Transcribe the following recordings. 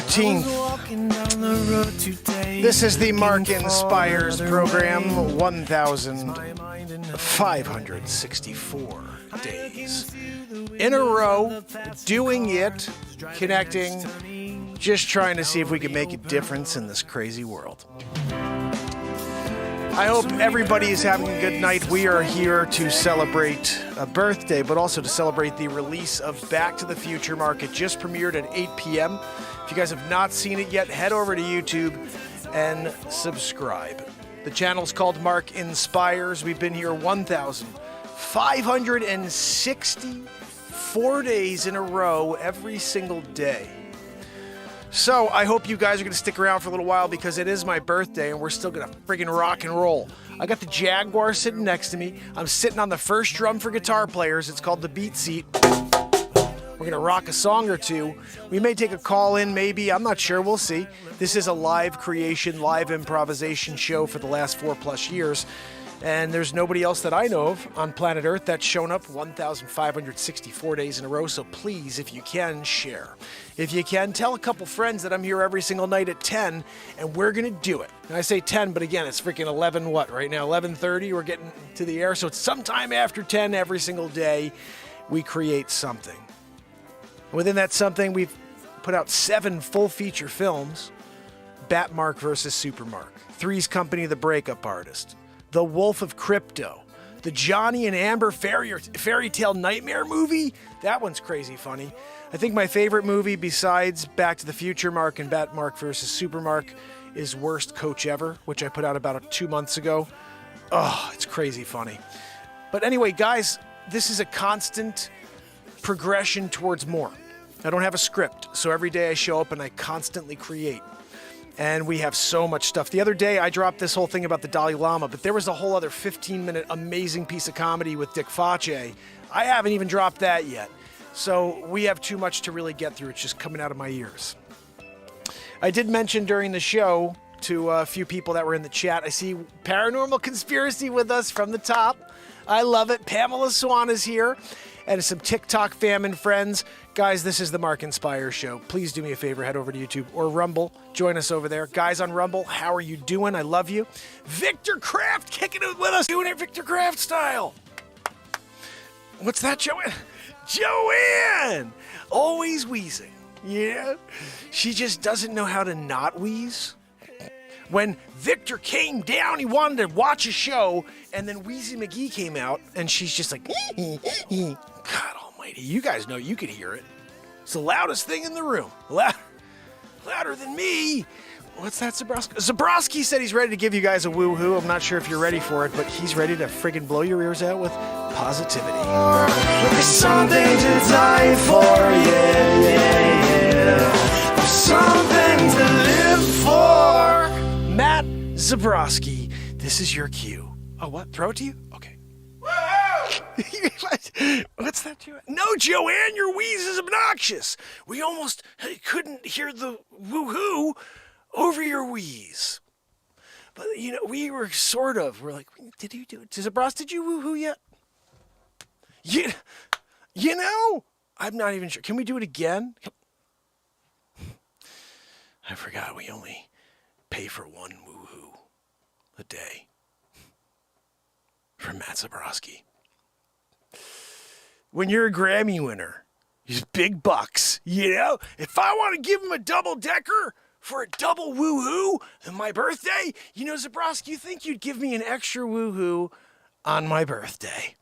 13th. This is the Mark Inspires program, 1,564 days in a row, doing it, connecting, just trying to see if we can make a difference in this crazy world. I hope everybody is having a good night. We are here to celebrate a birthday, but also to celebrate the release of Back to the Future Mark. It just premiered at 8 p.m. If you guys have not seen it yet, head over to YouTube and subscribe. The channel's called Mark Inspires. We've been here 1,564 days in a row every single day. So I hope you guys are going to stick around for a little while because it is my birthday and we're still going to friggin' rock and roll. I got the Jaguar sitting next to me. I'm sitting on the first drum for guitar players. It's called the BeatSeat. We're going to rock a song or two. We may take a call in, maybe. I'm not sure. We'll see. This is a live creation, live improvisation show for the last 4+ years. And there's nobody else that I know of on planet Earth that's shown up 1,564 days in a row. So please, if you can, share. If you can, tell a couple friends that I'm here every single night at 10, and we're going to do it. And I say 10, but again, it's freaking 11 what right now? 11:30, we're getting to the air. So it's sometime after 10 every single day, we create something. Within that something, we've put out 7 full-feature films. Batmark versus Supermark. Three's Company, The Breakup Artist. The Wolf of Crypto, the Johnny and Amber fairy tale nightmare movie. That one's crazy funny. I think my favorite movie besides Back to the Future Mark and Batmark versus Supermark is Worst Coach Ever, which I put out about 2 months ago. Oh, it's crazy funny. But anyway, guys, this is a constant progression towards more. I don't have a script, so every day I show up and I constantly create. And we have so much stuff. The other day, I dropped this whole thing about the Dalai Lama, but there was a whole other 15-minute amazing piece of comedy with Dick Face. I haven't even dropped that yet. So we have too much to really get through. It's just coming out of my ears. I did mention during the show to a few people that were in the chat, I see Paranormal Conspiracy with us from the top. I love it. Pamela Swan is here. And some TikTok fam and friends. Guys, this is the Mark Inspire Show. Please do me a favor, head over to YouTube or Rumble. Join us over there. Guys on Rumble, how are you doing? I love you. Victor Kraft kicking it with us, doing it Victor Kraft style. What's that, Joanne? Joanne! Always wheezing. Yeah? She just doesn't know how to not wheeze. When Victor came down, he wanted to watch a show, and then Wheezy McGee came out, and she's just like, God almighty, you guys know you could hear it. It's the loudest thing in the room. Louder than me. What's that, Zabrowski? Zabrowski said he's ready to give you guys a woo-hoo. I'm not sure if you're ready for it, but he's ready to friggin' blow your ears out with positivity. There's something to die for, yeah. There's something to live for. Matt Zabrowski, this is your cue. Oh, what? Throw it to you? Okay. What's that, Joanne? No, Joanne, your wheeze is obnoxious. We almost couldn't hear the woo-hoo over your wheeze. But, you know, we were we're like, did you do it? Zabrowski, did you woo-hoo yet? You know, I'm not even sure. Can we do it again? I forgot we only pay for one woohoo a day from Matt Zabrowski. When you're a Grammy winner, these big bucks, you know, if I want to give him a double-decker for a double woohoo on my birthday, you know, Zabrowski, you think you'd give me an extra woohoo on my birthday.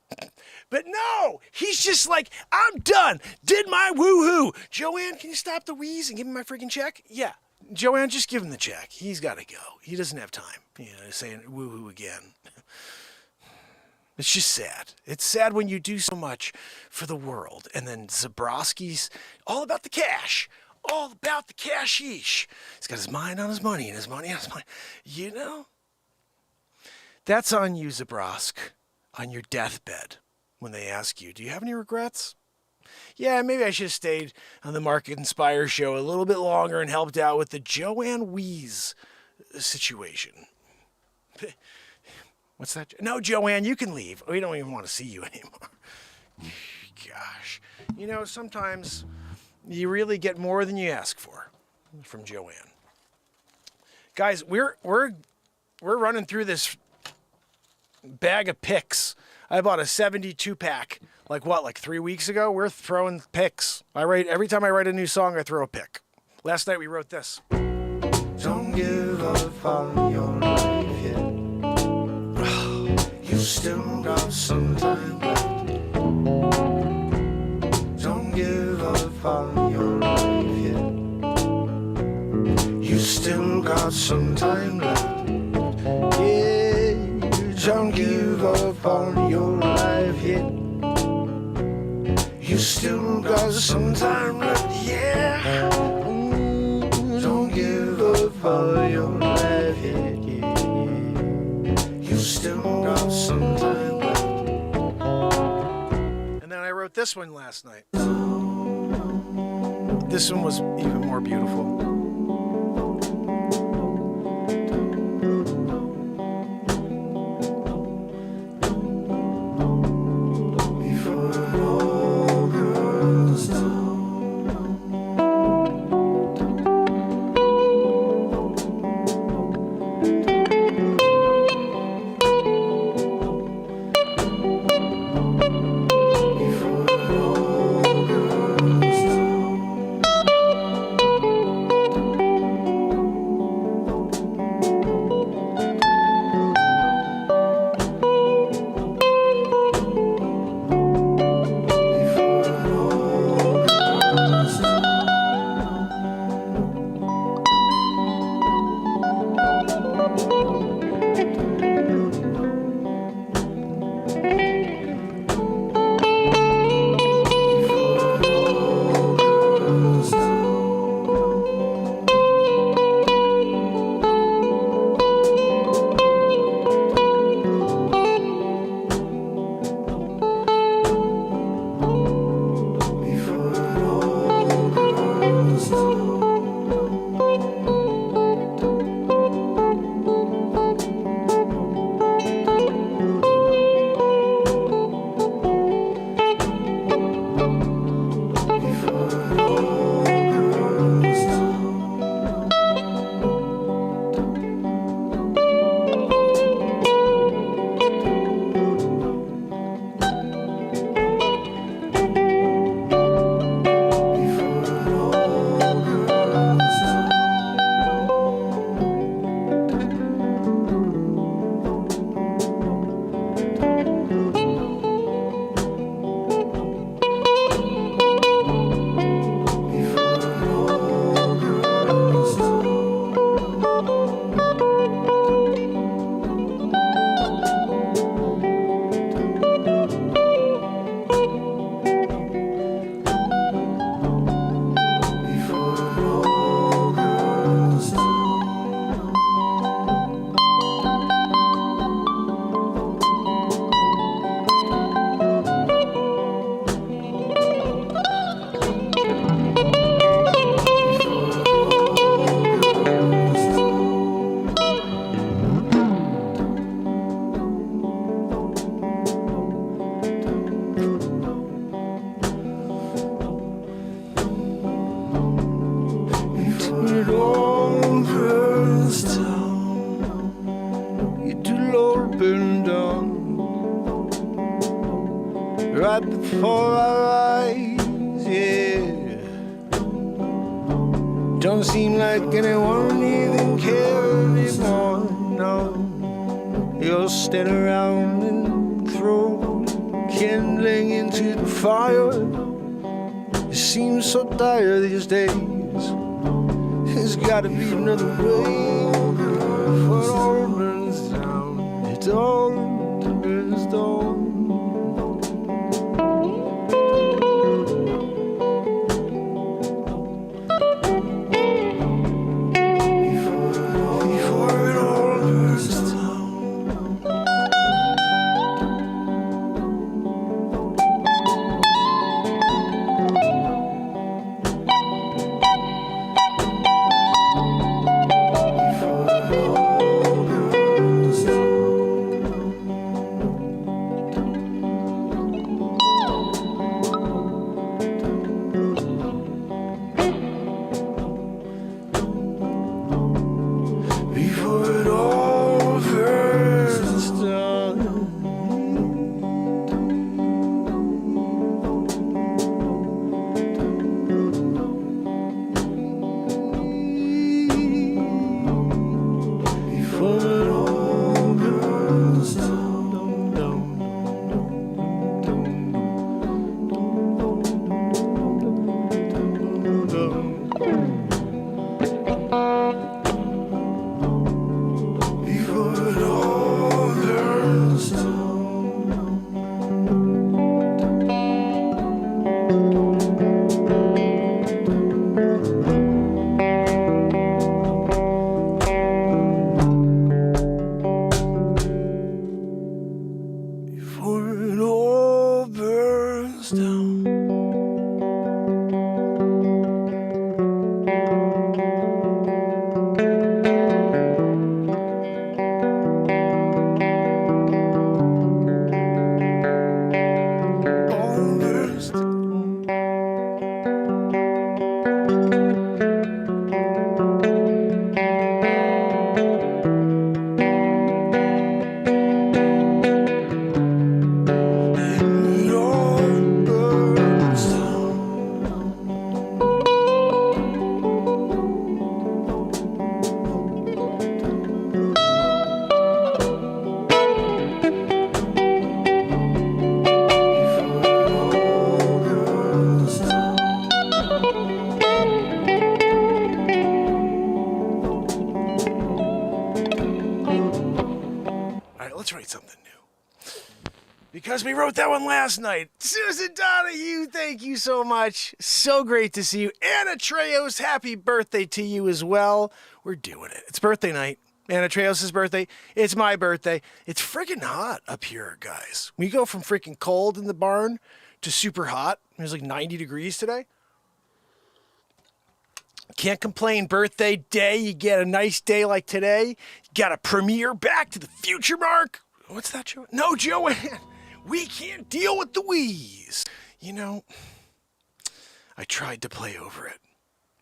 But no, he's just like, I'm done, did my woohoo. Joanne, can you stop the wheeze and give me my freaking check? Yeah. Joanne, just give him the check. He's got to go. He doesn't have time, saying woohoo again. It's just sad. It's sad when you do so much for the world. And then Zabrowski's all about the cash. All about the cashish. He's got his mind on his money and his money on his mind. You know? That's on you, Zabrowski, on your deathbed when they ask you, do you have any regrets? Yeah, maybe I should have stayed on the Mark Inspire show a little bit longer and helped out with the Joanne Wheeze situation. What's that? No, Joanne, you can leave. We don't even want to see you anymore. Gosh. You know, sometimes you really get more than you ask for. from Joanne. Guys, we're running through this bag of picks. I bought a 72 pack like 3 weeks ago. We're throwing picks. Every time I write a new song, I throw a pick. Last night we wrote this. Don't give up on your life yet. You still got some time left. Don't give up on your life yet. You still got some time left. Yeah, don't give up on your life yet. You still got some time left. Yeah, don't give up on your life yet. Yeah. You still got some time left. And then I wrote this one last night. This one was even more beautiful. Right before our eyes, yeah. Don't seem like anyone even cares anymore, no. You'll stand around and throw kindling into the fire. You seem so tired these days. There's gotta be another way. For it all burns down, it all burns down. before it all burns down. All burns down. It all burns All right, let's write something new. Because we wrote that one last night. Susan Donahue, thank you so much. So great to see you. Anna Treos, happy birthday to you as well. We're doing it. It's birthday night. Anna Treos' birthday. It's my birthday. It's freaking hot up here, guys. We go from freaking cold in the barn to super hot. It was like 90 degrees today. Can't complain. Birthday day. You get a nice day like today. You got a premiere Back to the Future, Mark. What's that, Joanne? No, Joanne. We can't deal with the wheeze. You know, I tried to play over it.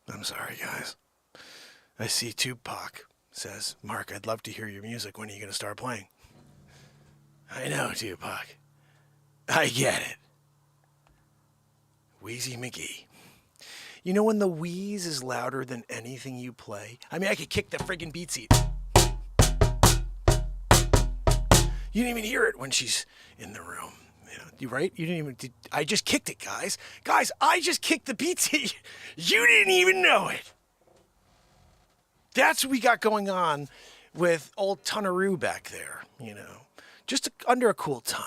I'm sorry, guys. I see Tupac says, Mark, I'd love to hear your music. When are you going to start playing? I know, Tupac. I get it. Wheezy McGee. You know when the wheeze is louder than anything you play? I mean, I could kick the friggin' BeatSeat. You didn't even hear it when she's in the room. You know, you right? You didn't even. I just kicked it, guys. Guys, I just kicked the BeatSeat. You didn't even know it. That's what we got going on with old Tunaroo back there. You know, just under a cool ton.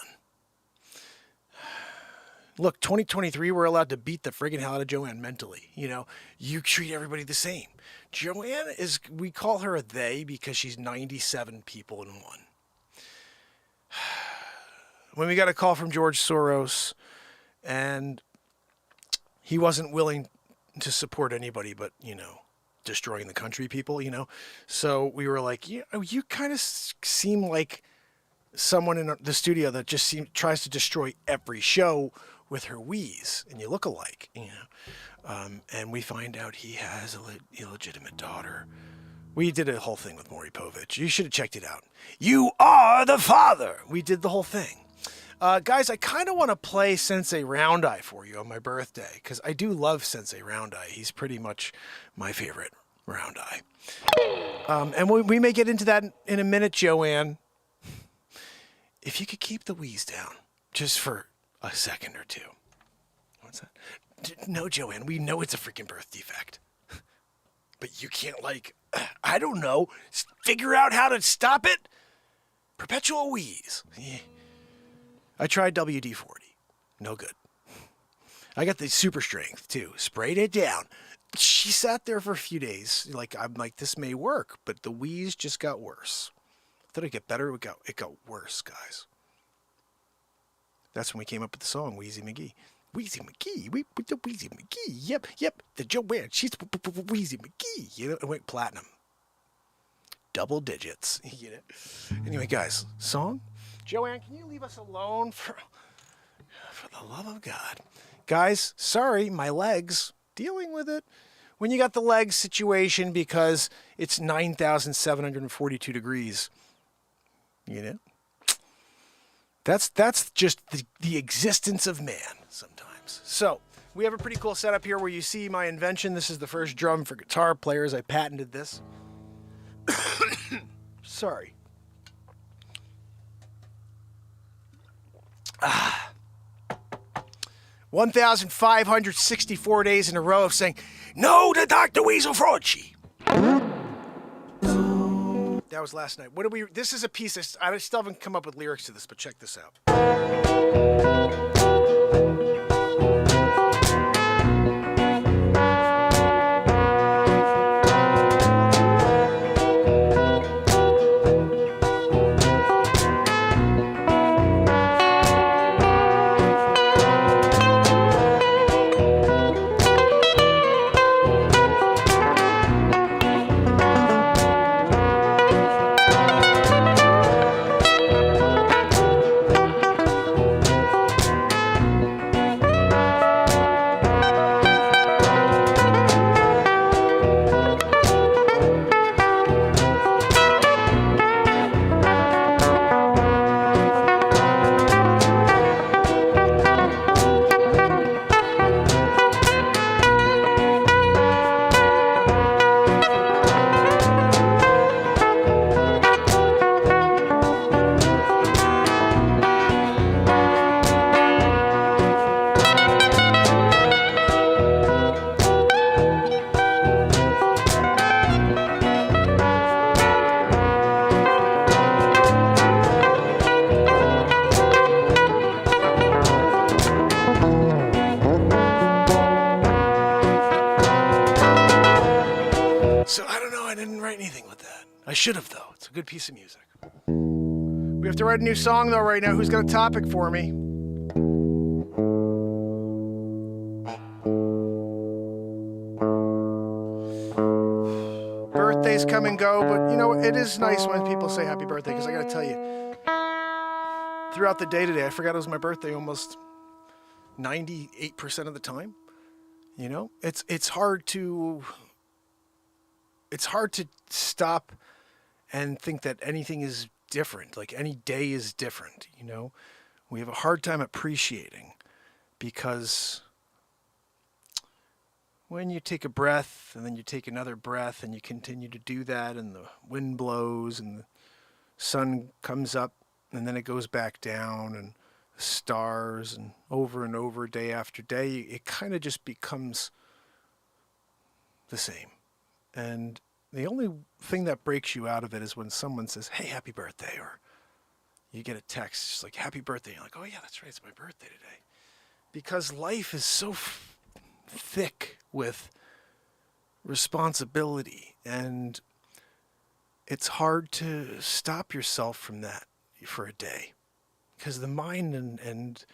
Look, 2023, we're allowed to beat the friggin' hell out of Joanne mentally. You know, you treat everybody the same. Joanne is, we call her a they because she's 97 people in one. When we got a call from George Soros and he wasn't willing to support anybody but, you know, destroying the country people, you know. So we were like, you kind of seem like someone in the studio that just tries to destroy every show with her wheeze, and you look alike, you know. And we find out he has an illegitimate daughter. We did a whole thing with Maury Povich. You should have checked it out. You are the father. We did the whole thing. Guys, I kind of want to play Sensei Round Eye for you on my birthday, because I do love Sensei Round Eye. He's pretty much my favorite Round Eye. And we may get into that in a minute, Joanne. If you could keep the wheeze down, just for a second or two. What's that? No, Joanne, we know it's a freaking birth defect. But you can't, like, I don't know, figure out how to stop it? Perpetual wheeze. Yeah. I tried WD-40. No good. I got the super strength, too. Sprayed it down. She sat there for a few days. I'm like, this may work. But the wheeze just got worse. I thought it'd get better. It got worse, guys. That's when we came up with the song, Wheezy McGee. Wheezy McGee, Wheezy McGee. Yep. The Joanne, she's Wheezy McGee. You know, it went platinum. Double digits. You know. Anyway, guys, song. Joanne, can you leave us alone for the love of God? Guys, sorry, my legs, dealing with it. When you got the legs situation because it's 9,742 degrees, you know? That's just the existence of man sometimes. So we have a pretty cool setup here where you see my invention. This is the first drum for guitar players. I patented this. Sorry. 1,564 days in a row of saying, no to Dr. Weasel Frauchi. That was last night. This is a piece, I still haven't come up with lyrics to this, but check this out. I should have, though. It's a good piece of music. We have to write a new song, though, right now. Who's got a topic for me? Birthdays come and go, but, you know, it is nice when people say happy birthday, because I got to tell you, throughout the day today, I forgot it was my birthday almost 98% of the time. You know, it's hard to stop and think that anything is different. Like any day is different. You know, we have a hard time appreciating, because when you take a breath and then you take another breath and you continue to do that, and the wind blows and the sun comes up and then it goes back down, and the stars, and over day after day, it kind of just becomes the same. And the only thing that breaks you out of it is when someone says, hey, happy birthday, or you get a text just like, happy birthday. You're like, oh yeah, that's right, it's my birthday today. Because life is so thick with responsibility, and it's hard to stop yourself from that for a day, because the mind and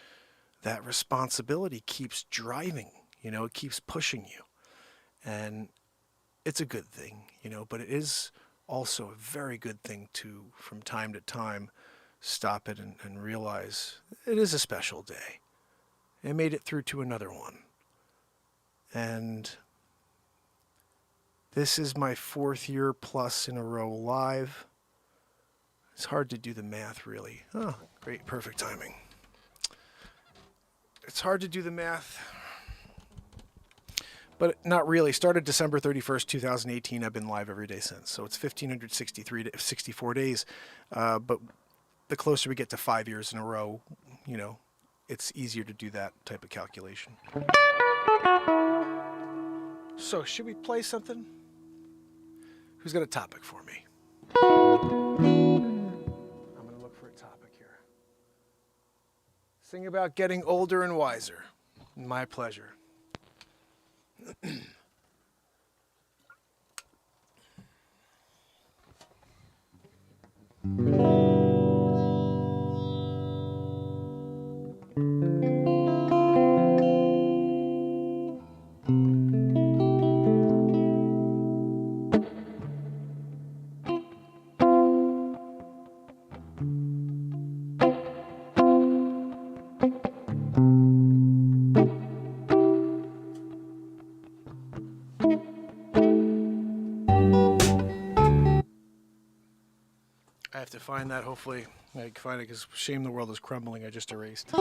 that responsibility keeps driving, you know, it keeps pushing you. And it's a good thing, you know, but it is also a very good thing to, from time to time, stop it and realize it is a special day. I made it through to another one. And this is my 4th year plus in a row live. It's hard to do the math, really. Oh, great, perfect timing. It's hard to do the math, but not really. Started December 31st, 2018. I've been live every day since. So it's 1,564 days. But the closer we get to 5 years in a row, you know, it's easier to do that type of calculation. So should we play something? Who's got a topic for me? I'm going to look for a topic here. Sing about getting older and wiser. My pleasure. I have to find that. Hopefully I can find it, because shame the world is crumbling. I just erased.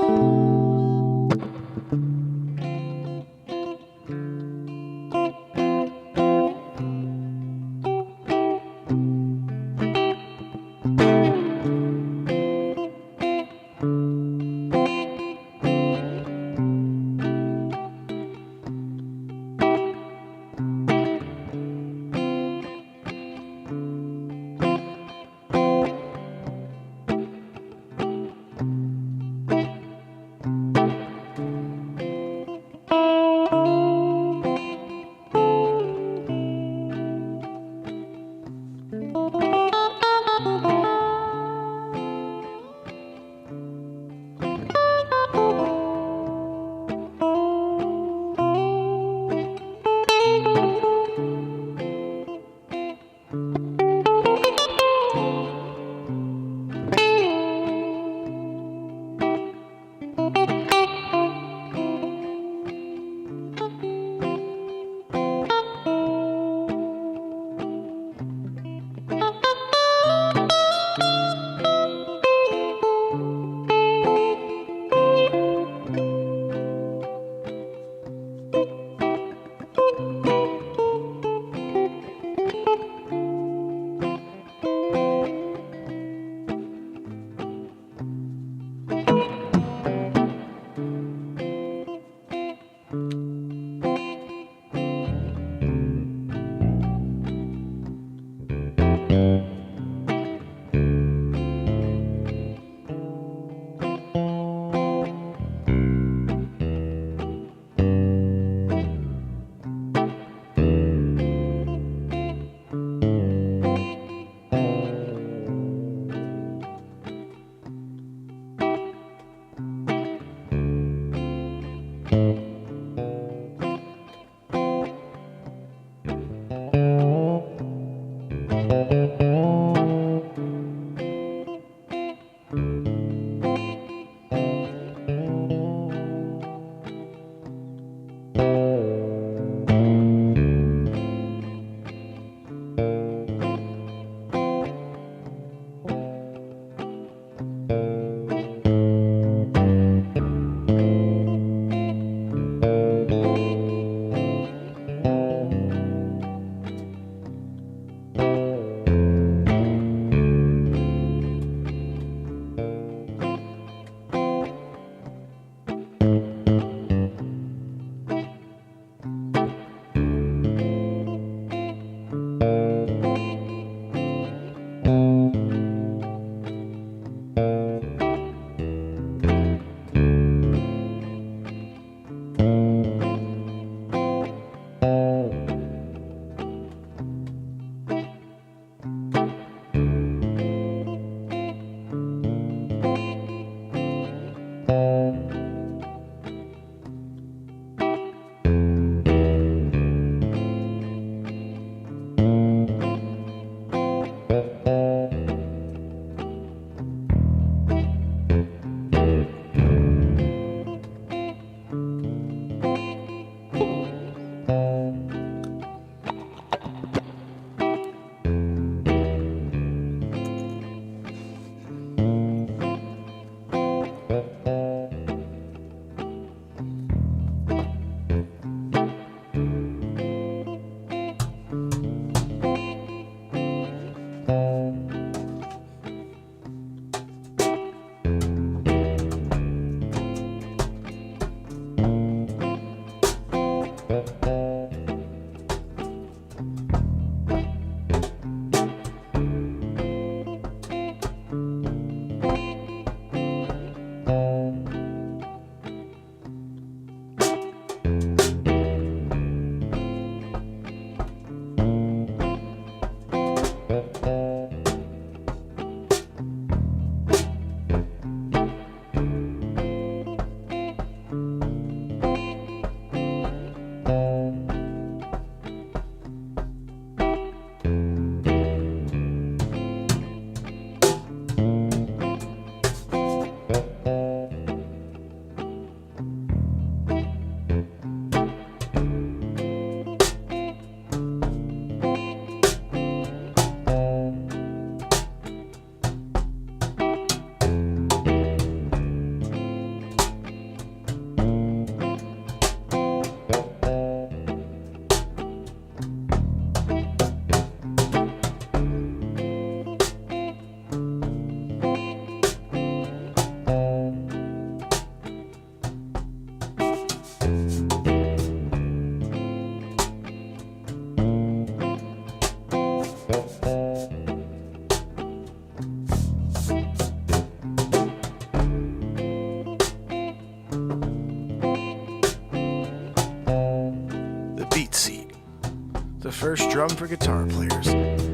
the first drum for guitar players.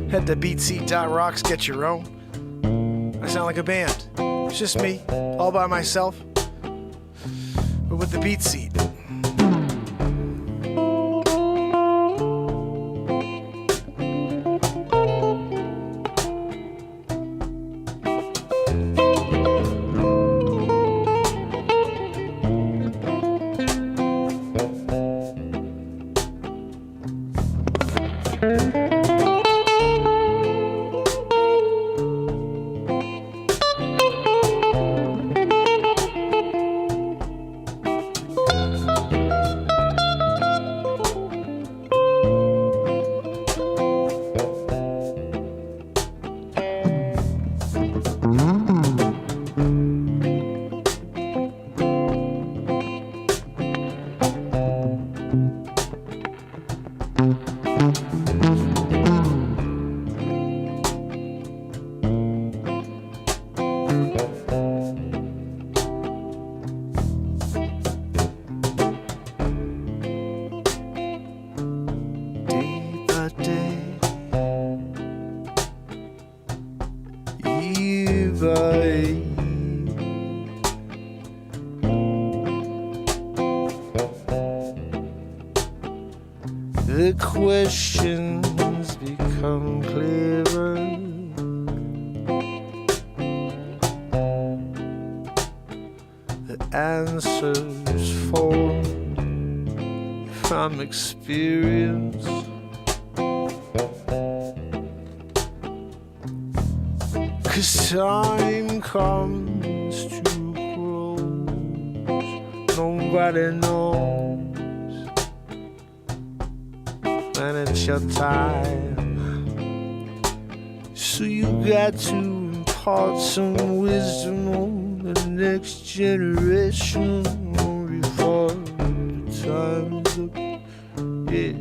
Head to BeatSeat.rocks, get your own. I sound like a band. It's just me, all by myself, but with the BeatSeat. The questions become clearer. The answers form from experience. 'Cause time comes to close. Nobody knows when it's your time. So you got to impart some wisdom on the next generation before the time's up. Yeah,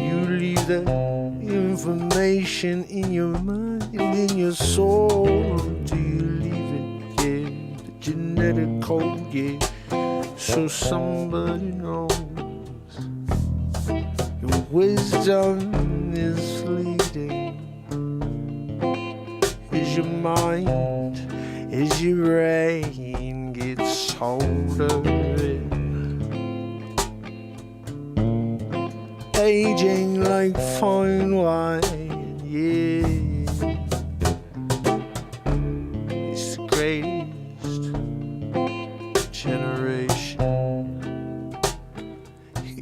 you leave that information in your mind and in your soul. Do you leave it? Yeah, the genetic code. Yeah, so somebody knows. Your wisdom is fleeting. Is your mind, is your brain gets older. Aging like fine wine, yeah. It's the greatest generation.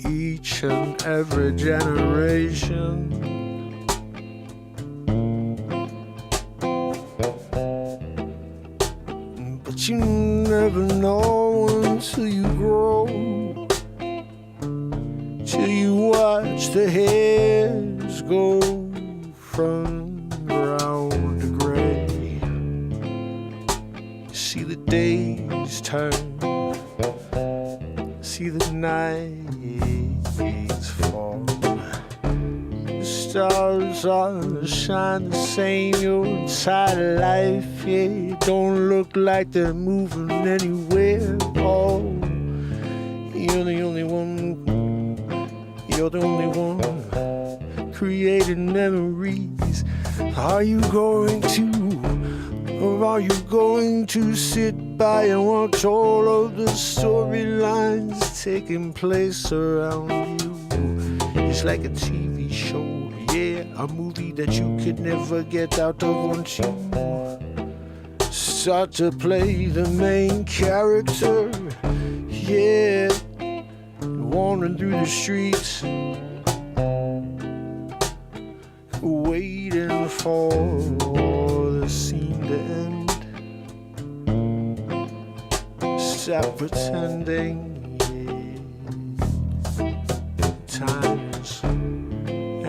Each and every generation. But you never know until you grow, till you watch the hairs go from brown to gray. See the days turn, see the nights fall. The stars all shine the same your entire life. Yeah, don't look like they're moving anywhere. Oh, you're the only one. You're the only one creating memories. Are you going to, or are you going to sit by and watch all of the storylines taking place around you? It's like a TV show, yeah, a movie that you could never get out of once you start to play the main character. Yeah, wandering through the streets, waiting for the scene to end. Stop pretending, yeah. Time is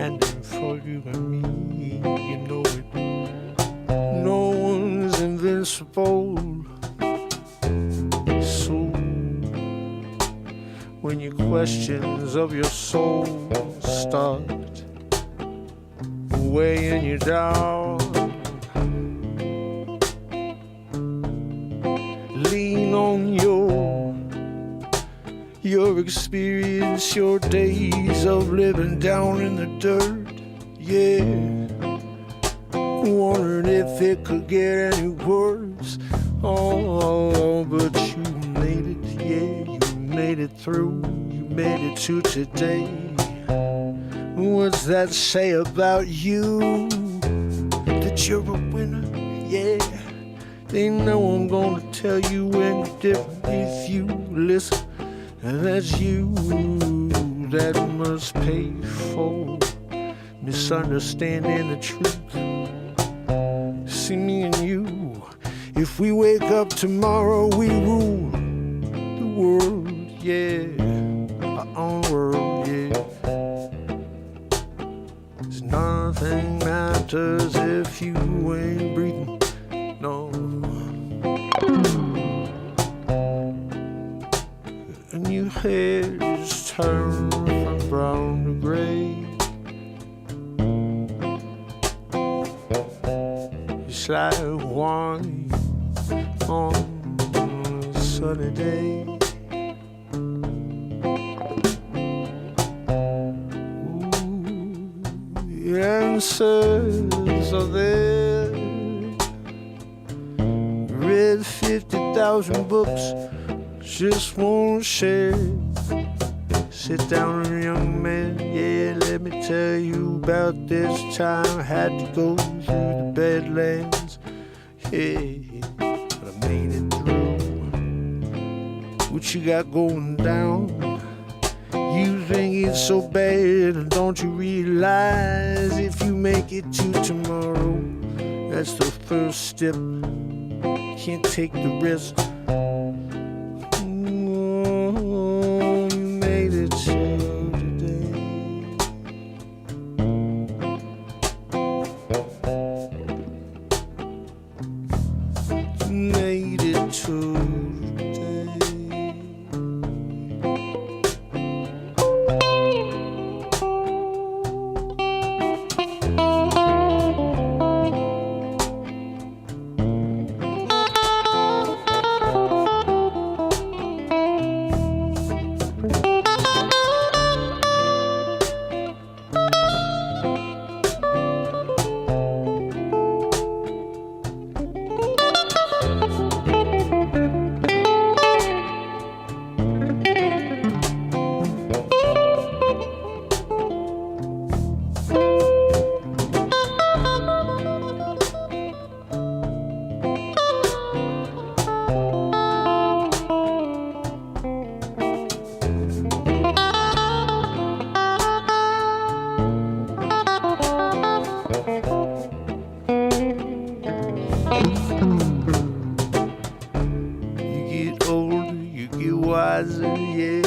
ending for you and me, you know it. No one's invincible. So when your questions of your soul start weighing you down, lean on your experience, your days of living down in the dirt. Yeah, wondering if it could get any worse. Oh, but you made it, yeah, you made it through. You made it to today. What's that say about you? That you're a winner, yeah. They know I'm gonna tell you any different if you listen. And that's you that must pay for misunderstanding the truth. See, me and you, if we wake up tomorrow, we rule the world, yeah. Our own world, yeah. 'Cause nothing matters if you ain't breathing, no. And your hair is turned from brown to gray. It's like wine on a sunny day. The answers are there. Read 50,000 books, just won't share. Sit down, young man, yeah, let me tell you about this time I had to go through the Badlands. Yeah, but I made it through. What you got going down? You think it's so bad, and don't you realize if you make it to tomorrow, that's the first step. Can't take the rest. You made it to today. You made it to today. Wiser, yeah.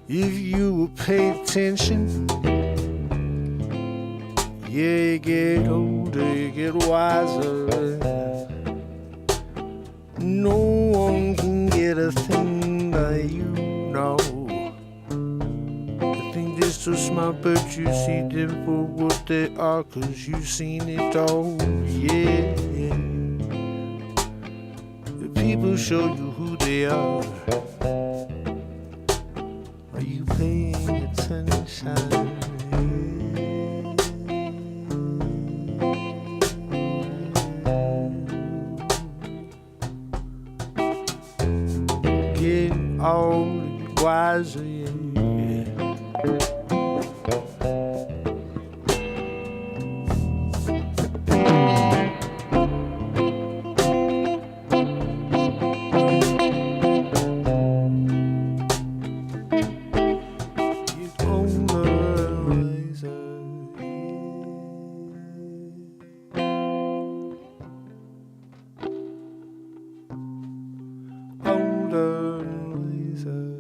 If you will pay attention, yeah, you get older, you get wiser. No one can get a thing that you know. I think they're so smart, but you see them for what they are, 'cause you've seen it all, yeah. People show you who they are. Are you paying attention? Getting old, wiser, yeah. Older and wiser.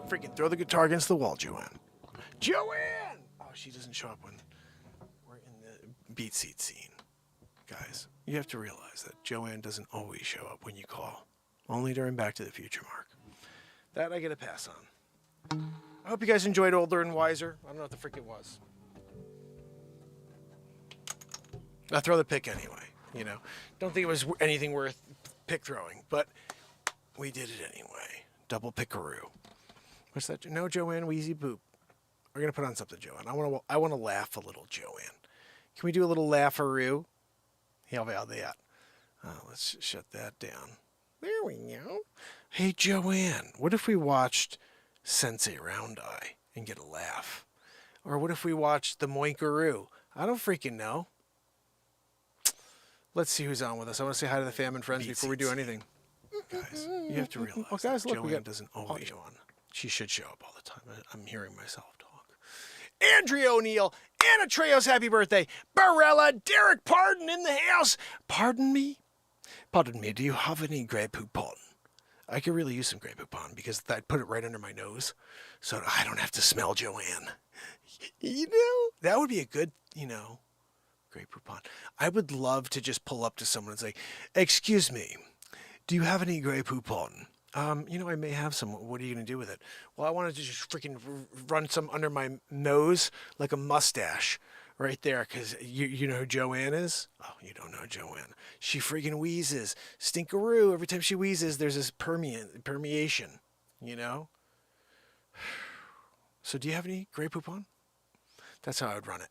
Freaking throw the guitar against the wall, Joanne. Joanne! Oh, she doesn't show up when we're in the BeatSeat scene. Guys, you have to realize that Joanne doesn't always show up when you call. Only during Back to the Future Mark. That I get a pass on. I hope you guys enjoyed Older and Wiser. I don't know what the frick it was. I'll throw the pick anyway, you know. Don't think it was anything worth pick throwing, but we did it anyway. Double pickaroo. What's that? No, Joanne, wheezy boop. We're gonna put on something, Joanne. I want to laugh a little, Joanne. Can we do a little laugharoo? How about that? Let's shut that down. There we go. Hey, Joanne, what if we watched Sensei Round Eye and get a laugh? Or what if we watched The Moinkaroo? I don't freaking know. Let's see who's on with us. I want to say hi to the fam and friends before we do anything. Guys, you have to realize that Joanne doesn't always show on. She should show up all the time. I'm hearing myself talk. Andrea O'Neill, Anna Treos, happy birthday. Barella, Derek Pardon in the house. Pardon me? Pardon me, do you have any Grey Poupon? I could really use some Grey Poupon because I'd put it right under my nose so I don't have to smell Joanne. You know, that would be a good, Grey Poupon. I would love to just pull up to someone and say, excuse me, do you have any Grey Poupon? I may have some. What are you going to do with it? Well, I wanted to just freaking run some under my nose like a mustache right there because you know who Joanne is? Oh, you don't know Joanne. She freaking wheezes. Stinkaroo. Every time she wheezes, there's this permeation, So do you have any Grey Poupon? That's how I would run it.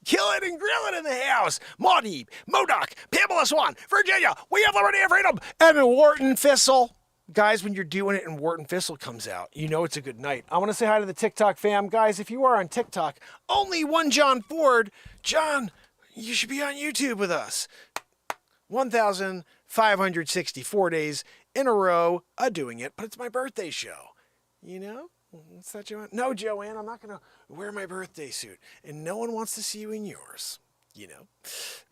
Kill it and grill it in the house. Maudie, Modoc, Pamela Swan, Virginia, we have liberty and freedom, and Wharton Thistle. Guys, when you're doing it and Wharton Thistle comes out, you know it's a good night. I want to say hi to the TikTok fam. Guys, if you are on TikTok, only one John Ford. John, you should be on YouTube with us. 1,564 days in a row doing it, but it's my birthday show. What's that, Joanne? No, Joanne, I'm not going to wear my birthday suit. And no one wants to see you in yours,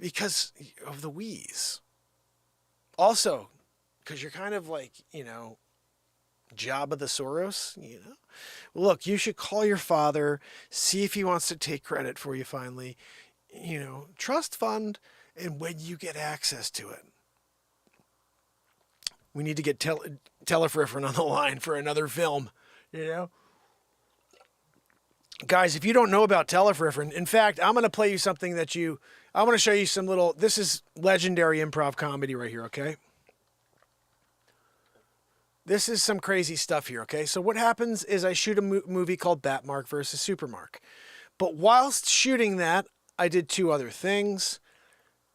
because of the wheeze. Also, because you're kind of like, Jabba the Soros, Look, you should call your father, see if he wants to take credit for you finally, trust fund, and when you get access to it. We need to get Telefriffin on the line for another film, Guys, if you don't know about Telefriffin, in fact, I'm going to play you something I want to show you some this is legendary improv comedy right here, okay? This is some crazy stuff here, okay? So what happens is I shoot a movie called Batmark versus Supermark. But whilst shooting that, I did two other things.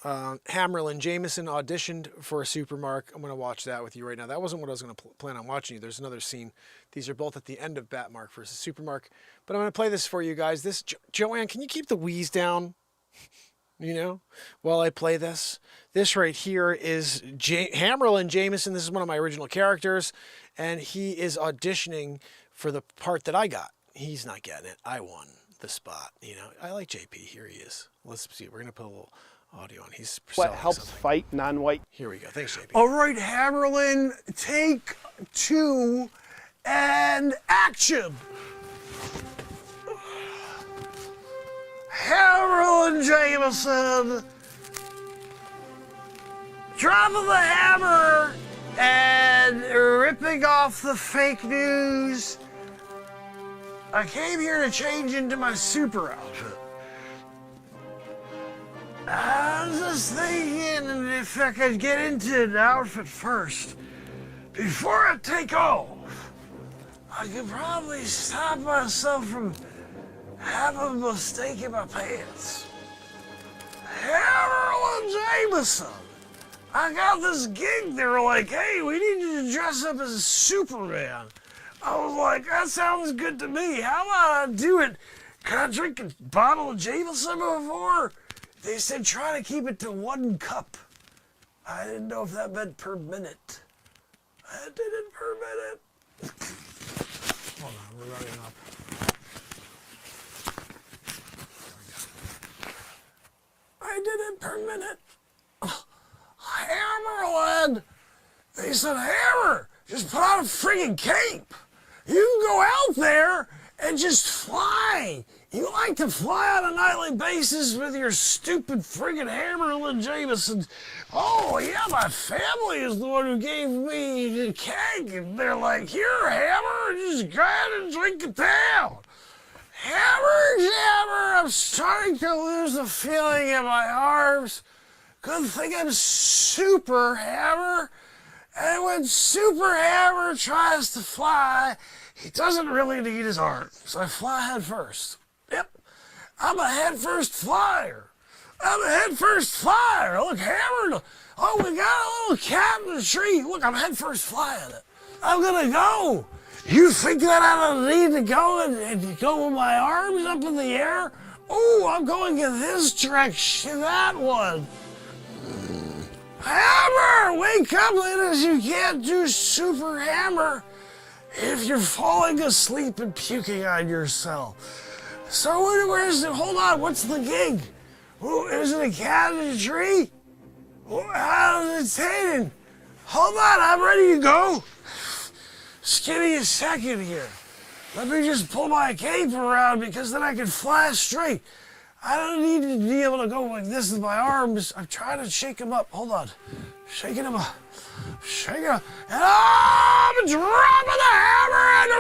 Hammerlin Jameson auditioned for a Supermark. I'm going to watch that with you right now. That wasn't what I was going to plan on watching you. There's another scene. These are both at the end of Batmark versus Supermark. But I'm going to play this for you guys. Joanne, can you keep the wheeze down? you know, while I play this. This right here is Hammerlin Jameson. This is one of my original characters, and he is auditioning for the part that I got. He's not getting it. I won the spot. You know, I like JP. Here he is. Let's see. We're gonna put a little audio on. He's what helps something. Fight non-white. Here we go. Thanks, JP. All right, Hammerlin, take 2 and action. Hammerlin Jameson, dropping the hammer and ripping off the fake news. I came here to change into my super outfit. I was just thinking if I could get into an outfit first before I take off. I could probably stop myself from having a mistake in my pants. Harold Jameson, I got this gig. They were like, hey, we need you to dress up as Superman. I was like, that sounds good to me. How about I do it? Can I drink a bottle of Jameson before? They said try to keep it to 1 cup. I didn't know if that meant per minute. I did it per minute. Hold on, we're running up. I did it per minute. Hammerlin! They said, Hammer, just put on a friggin' cape. You can go out there and just fly. You like to fly on a nightly basis with your stupid friggin' Hammerlin Jameson. Oh, yeah, my family is the one who gave me the keg. And they're like, here, Hammer, just go ahead and drink it down. Hammer, I'm starting to lose the feeling in my arms. Good thing I'm Super Hammer. And when Super Hammer tries to fly, he doesn't really need his arms. So I fly head first. Yep, I'm a head first flyer. Look, Hammer. Oh, we got a little cat in the tree. Look, I'm head first flying it. I'm gonna go. You think that I don't need to go and go with my arms up in the air? Oh, I'm going in this direction, that one. Hammer, wake up, ladies. You can't do Super Hammer if you're falling asleep and puking on yourself. So where's it? Hold on, what's the gig? Oh, is it a cat in a tree? Oh, how's it tasting? Hold on, I'm ready to go. Just give me a second here. Let me just pull my cape around because then I can fly straight. I don't need to be able to go like this with my arms. I'm trying to shake him up. Hold on. Shaking him up. Shaking him up. And I'm dropping the hammer and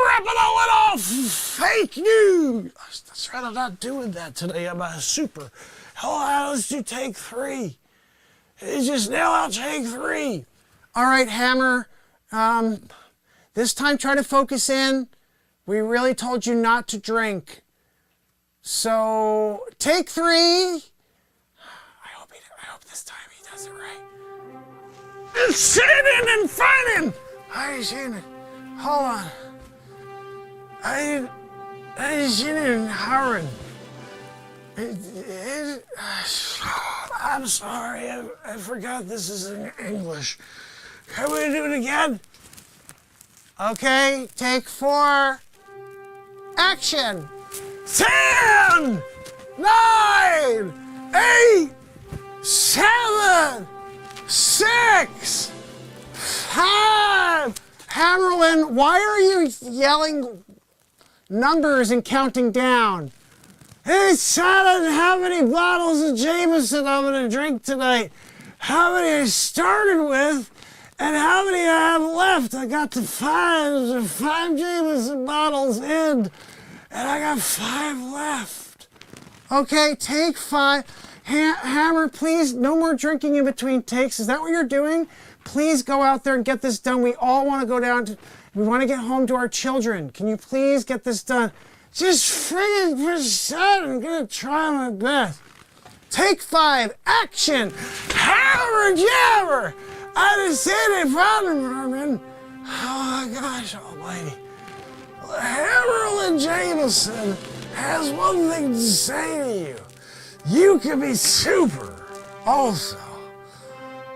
ripping the lid off. Fake news. That's right, I'm not doing that today. I'm a super. Hold on, let's do take 3. It's just nail out take 3. All right, Hammer. This time try to focus in. We really told you not to drink. So, take 3. I hope this time he does it right. It's Shannon and fighting. Hi, Shannon. Hold on. I Shannon and Howard. I'm sorry. I forgot this is in English. Can we do it again? Okay, take 4. Action! 10, 9, 8, 7, 6, 5. Hammerlin, why are you yelling numbers and counting down? It's telling how many bottles of Jameson I'm going to drink tonight, how many I started with, and how many I have left. I got to 5. There's 5 Jameson bottles in. And I got 5 left. Okay, take 5. Hammer, please, no more drinking in between takes. Is that what you're doing? Please go out there and get this done. We all want to go down to, we want to get home to our children. Can you please get this done? Just friggin' percent. I'm gonna try my best. Take 5, action! Hammer Jammer! I didn't say any problem, Norman. Oh my gosh almighty. Hammerlin Jameson has one thing to say to you. you can be super also.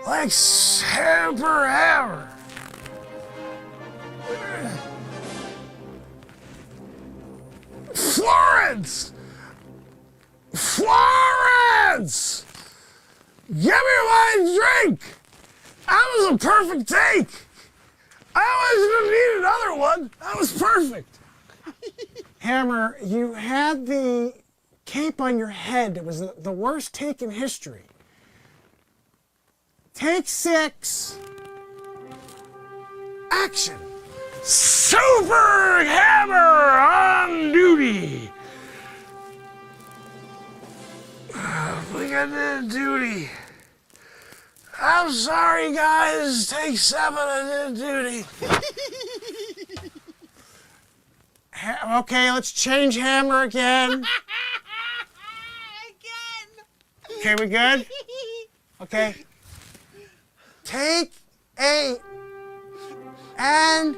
Like Super Hammer. Florence! Florence! Give me my drink! That was a perfect take! I was gonna need another one. That was perfect. Hammer, you had the cape on your head. It was the worst take in history. Take 6. Action! Super Hammer on duty! We got the duty. I'm sorry, guys. Take 7, I did duty. Okay, let's change Hammer again. Okay, we good? Okay. Take 8 and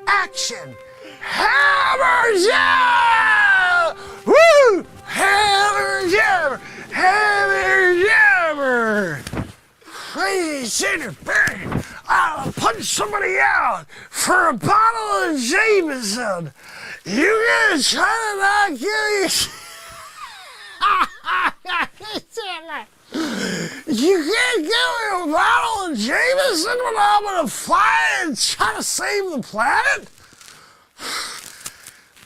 action. Hammer Jammer! Woo! Hammer Jammer! Hammer Jammer! Crazy Senior Bang! I'll punch somebody out for a bottle of Jameson. You gonna try to not kill yourself? You can't give me a bottle of Jameson when I'm gonna fly and try to save the planet?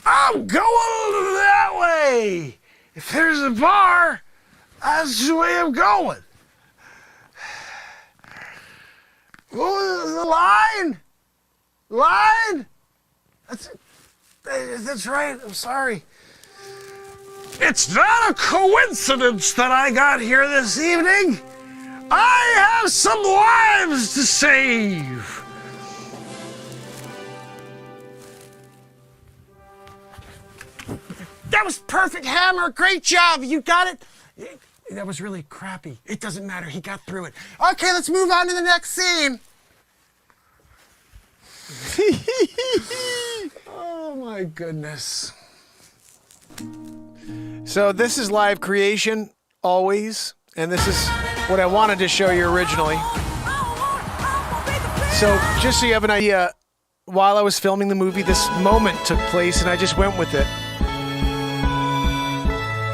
I'm going that way. If there's a bar, that's the way I'm going. What was the line? Line? That's right, I'm sorry. It's not a coincidence that I got here this evening. I have some lives to save. That was perfect, Hammer. Great job. You got it. That was really crappy. It doesn't matter. He got through it. Okay, let's move on to the next scene. Oh my goodness. So this is live creation, always, and this is what I wanted to show you originally. So just so you have an idea, while I was filming the movie, this moment took place and I just went with it.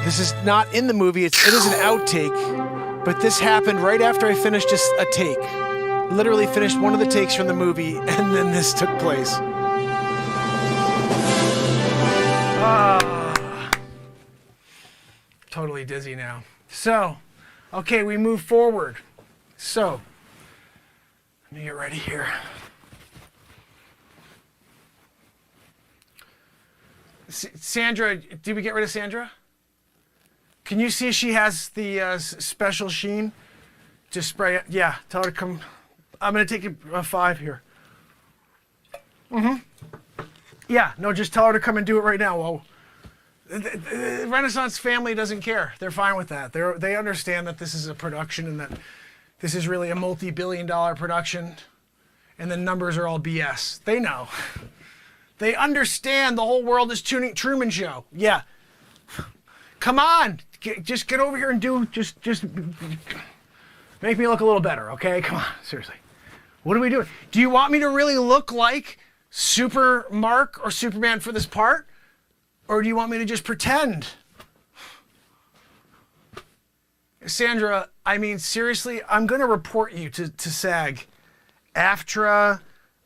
This is not in the movie, it is an outtake, but this happened right after I finished a take. Literally finished one of the takes from the movie, and then this took place. Totally dizzy now. So, okay, we move forward. So, let me get ready here. Sandra, did we get rid of Sandra? Can you see she has the special sheen? Just spray it. Yeah, tell her to come. I'm going to take a 5 here. Yeah, no, just tell her to come and do it right now. Well, the Renaissance family doesn't care. They're fine with that. They understand that this is a production and that this is really a multi-billion-dollar production and the numbers are all BS. They know. They understand the whole world is Truman Show. Yeah. Come on. Just get over here and just make me look a little better, okay? Come on, seriously. What are we doing? Do you want me to really look like SuperMark or Superman for this part? Or do you want me to just pretend? Sandra, I mean, seriously, I'm going to report you to SAG. AFTRA,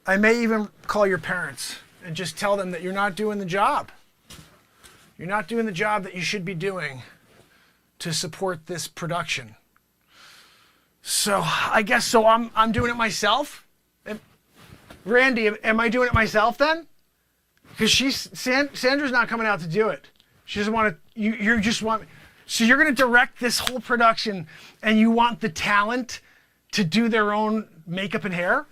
I may even call your parents and just tell them that you're not doing the job. You're not doing the job that you should be doing to support this production. So I guess so. I'm doing it myself. Randy, am I doing it myself then? Because Sandra's not coming out to do it. She doesn't want to. You just want. So you're going to direct this whole production, and you want the talent to do their own makeup and hair?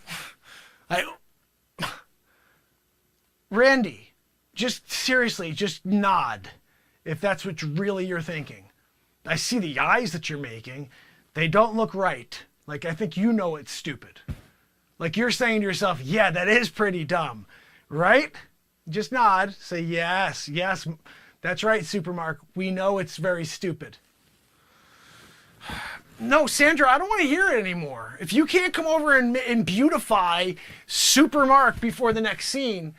Randy, just seriously, just nod if that's what really you're thinking. I see the eyes that you're making. They don't look right. Like, I think you know it's stupid. Like, you're saying to yourself, yeah, that is pretty dumb, right? Just nod. Say, yes, yes, that's right, SuperMark. We know it's very stupid. No, Sandra, I don't want to hear it anymore. If you can't come over and beautify SuperMark before the next scene,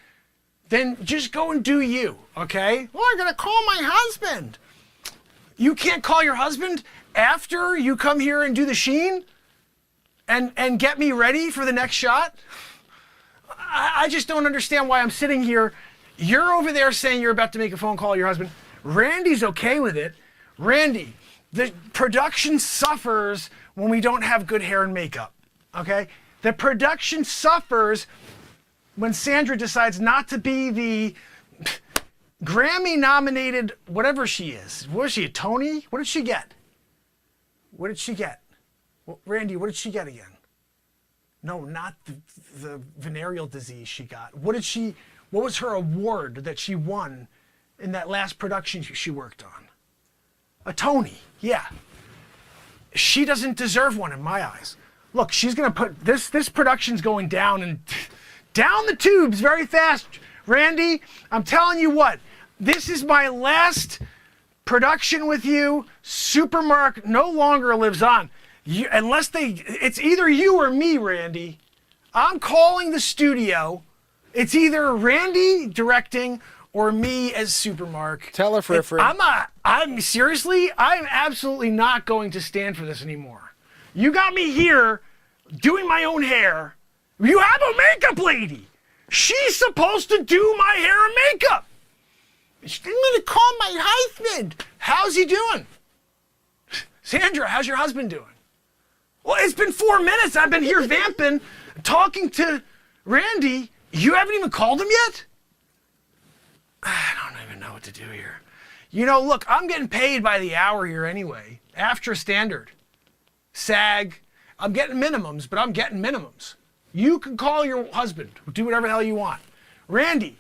then just go and do you, okay? Well, I'm gonna call my husband. You can't call your husband after you come here and do the sheen and get me ready for the next shot? I just don't understand why I'm sitting here. You're over there saying you're about to make a phone call to your husband. Randy's okay with it. Randy, the production suffers when we don't have good hair and makeup, okay? The production suffers when Sandra decides not to be the Grammy-nominated whatever she is. What is she, a Tony? What did she get? What did she get? Well, Randy, what did she get again? No, not the venereal disease she got. What was her award that she won in that last production she worked on? A Tony, yeah. She doesn't deserve one in my eyes. Look, she's gonna put, this production's going down and down the tubes very fast. Randy, I'm telling you what, this is my last production with you. SuperMark no longer lives on. It's either you or me, Randy. I'm calling the studio. It's either Randy directing or me as SuperMark. Tell her, Friffrin. I'm seriously, I'm absolutely not going to stand for this anymore. You got me here doing my own hair. You have a makeup lady. She's supposed to do my hair and makeup. I'm gonna call my husband. How's he doing? Sandra, how's your husband doing? Well, it's been 4 minutes. I've been here vamping, talking to Randy. You haven't even called him yet? I don't even know what to do here. You know, look, I'm getting paid by the hour here anyway. AFTRA standard. SAG. I'm getting minimums, but I'm getting minimums. You can call your husband. Do whatever the hell you want. Randy,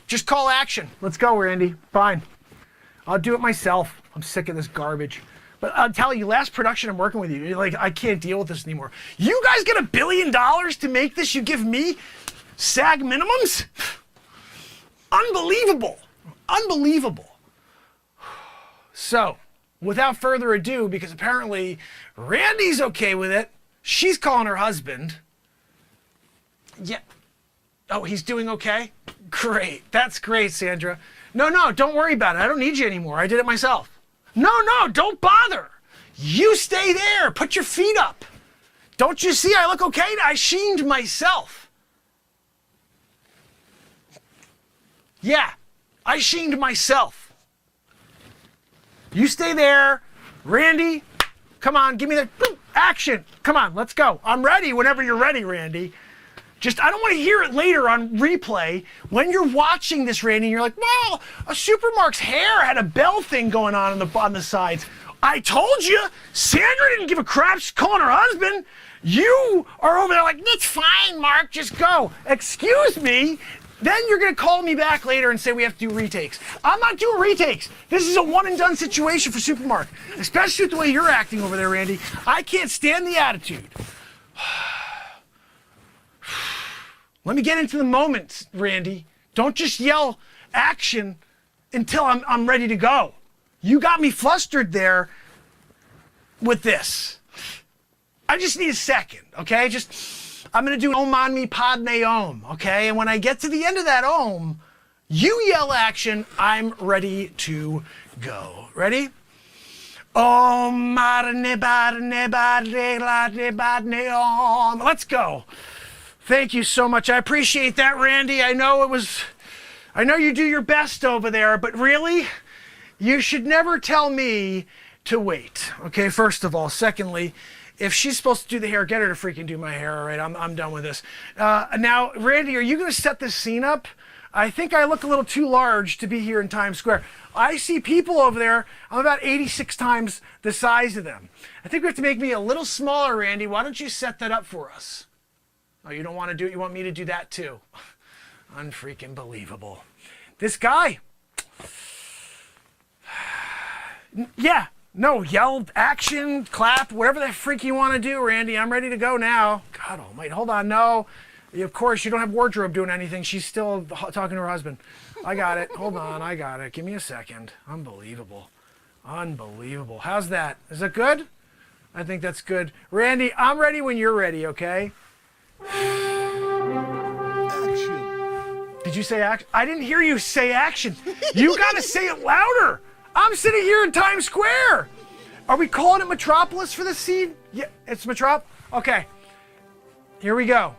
just call action. Let's go, Randy. Fine. I'll do it myself. I'm sick of this garbage. But I'll tell you, last production I'm working with you, like, I can't deal with this anymore. You guys get $1 billion to make this? You give me SAG minimums? Unbelievable. Unbelievable. So, without further ado, because apparently Randy's okay with it, she's calling her husband. Yeah. Oh, he's doing okay? Great. That's great, Sandra. No, don't worry about it. I don't need you anymore. I did it myself. No, don't bother. You stay there. Put your feet up. Don't you see I look okay? I sheened myself. Yeah, I sheened myself. You stay there. Randy, come on, give me the action. Come on, let's go. I'm ready whenever you're ready, Randy. I don't want to hear it later on replay. When you're watching this, Randy, and you're like, well, a SuperMark's hair had a bell thing going on the sides. I told you, Sandra didn't give a crap. She's calling her husband. You are over there like, it's fine, Mark, just go. Excuse me. Then you're going to call me back later and say we have to do retakes. I'm not doing retakes. This is a one and done situation for SuperMark, especially with the way you're acting over there, Randy. I can't stand the attitude. Let me get into the moment, Randy. Don't just yell action until I'm ready to go. You got me flustered there with this. I just need a second, okay? I'm gonna do Om Mani Padme Om, okay? And when I get to the end of that Om, you yell action, I'm ready to go. Ready? Om Mani Padme Om. Let's go. Thank you so much. I appreciate that, Randy. I know you do your best over there, but really, you should never tell me to wait. Okay, first of all. Secondly, if she's supposed to do the hair, get her to freaking do my hair. All right, I'm done with this. Now, Randy, are you going to set this scene up? I think I look a little too large to be here in Times Square. I see people over there. I'm about 86 times the size of them. I think we have to make me a little smaller, Randy. Why don't you set that up for us? Oh, you don't want to do it? You want me to do that too? Unfreaking believable. This guy. Yeah. No, yell, action, clap, whatever the freak you want to do, Randy. I'm ready to go now. God almighty. Hold on. No. Of course, you don't have wardrobe doing anything. She's still talking to her husband. I got it. Hold on. I got it. Give me a second. Unbelievable. Unbelievable. How's that? Is that good? I think that's good. Randy, I'm ready when you're ready, okay? Action. Did you say action? I didn't hear you say action. You gotta say it louder. I'm sitting here in Times Square. Are we calling it Metropolis for this scene? Yeah, it's Metrop. Okay. Here we go.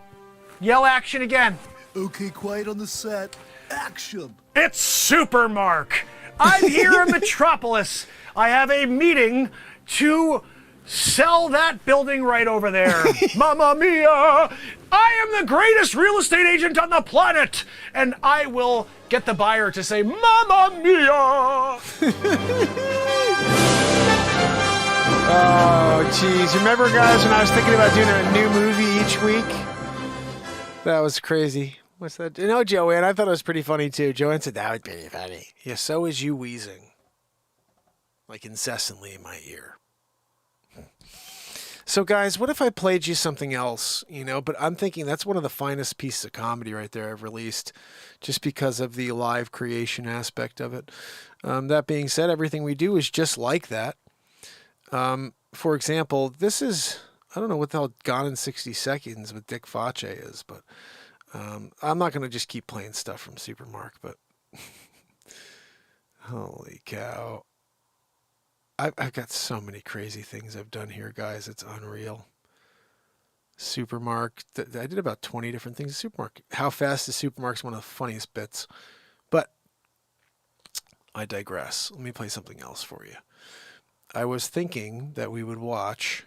Yell action again. Okay, quiet on the set. Action. It's SuperMark. I'm here in Metropolis. I have a meeting to sell that building right over there. Mamma mia! I am the greatest real estate agent on the planet, and I will get the buyer to say, Mamma mia! Oh, geez. Remember, guys, when I was thinking about doing a new movie each week? That was crazy. What's that? You know, Joanne, I thought it was pretty funny, too. Joanne said, that was pretty funny. Yeah, so is you wheezing. Like incessantly in my ear. So, guys, what if I played you something else, you know? But I'm thinking that's one of the finest pieces of comedy right there I've released, just because of the live creation aspect of it. That being said, everything we do is just like that. For example, this is, I don't know what the hell Gone in 60 Seconds with Dick Face is, but I'm not going to just keep playing stuff from SuperMark, but holy cow. I've got so many crazy things I've done here, guys. It's unreal. SuperMark. I did about 20 different things at SuperMark. How Fast is SuperMark is one of the funniest bits. But I digress. Let me play something else for you. I was thinking that we would watch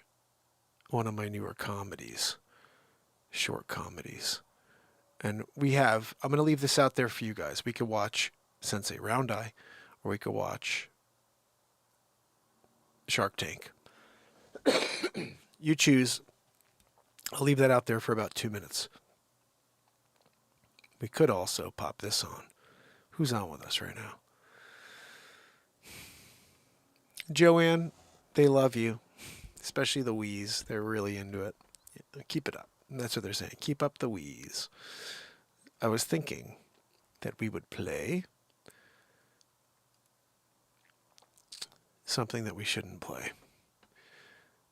one of my newer comedies. Short comedies. And we have, I'm going to leave this out there for you guys. We could watch Sensei Round Eye, or we could watch Shark Tank. You choose. I'll leave that out there for about 2 minutes. We could also pop this on. Who's on with us right now? Joanne, they love you. Especially the wheeze. They're really into it. Keep it up. That's what they're saying. Keep up the wheeze. I was thinking that we would play something that we shouldn't play.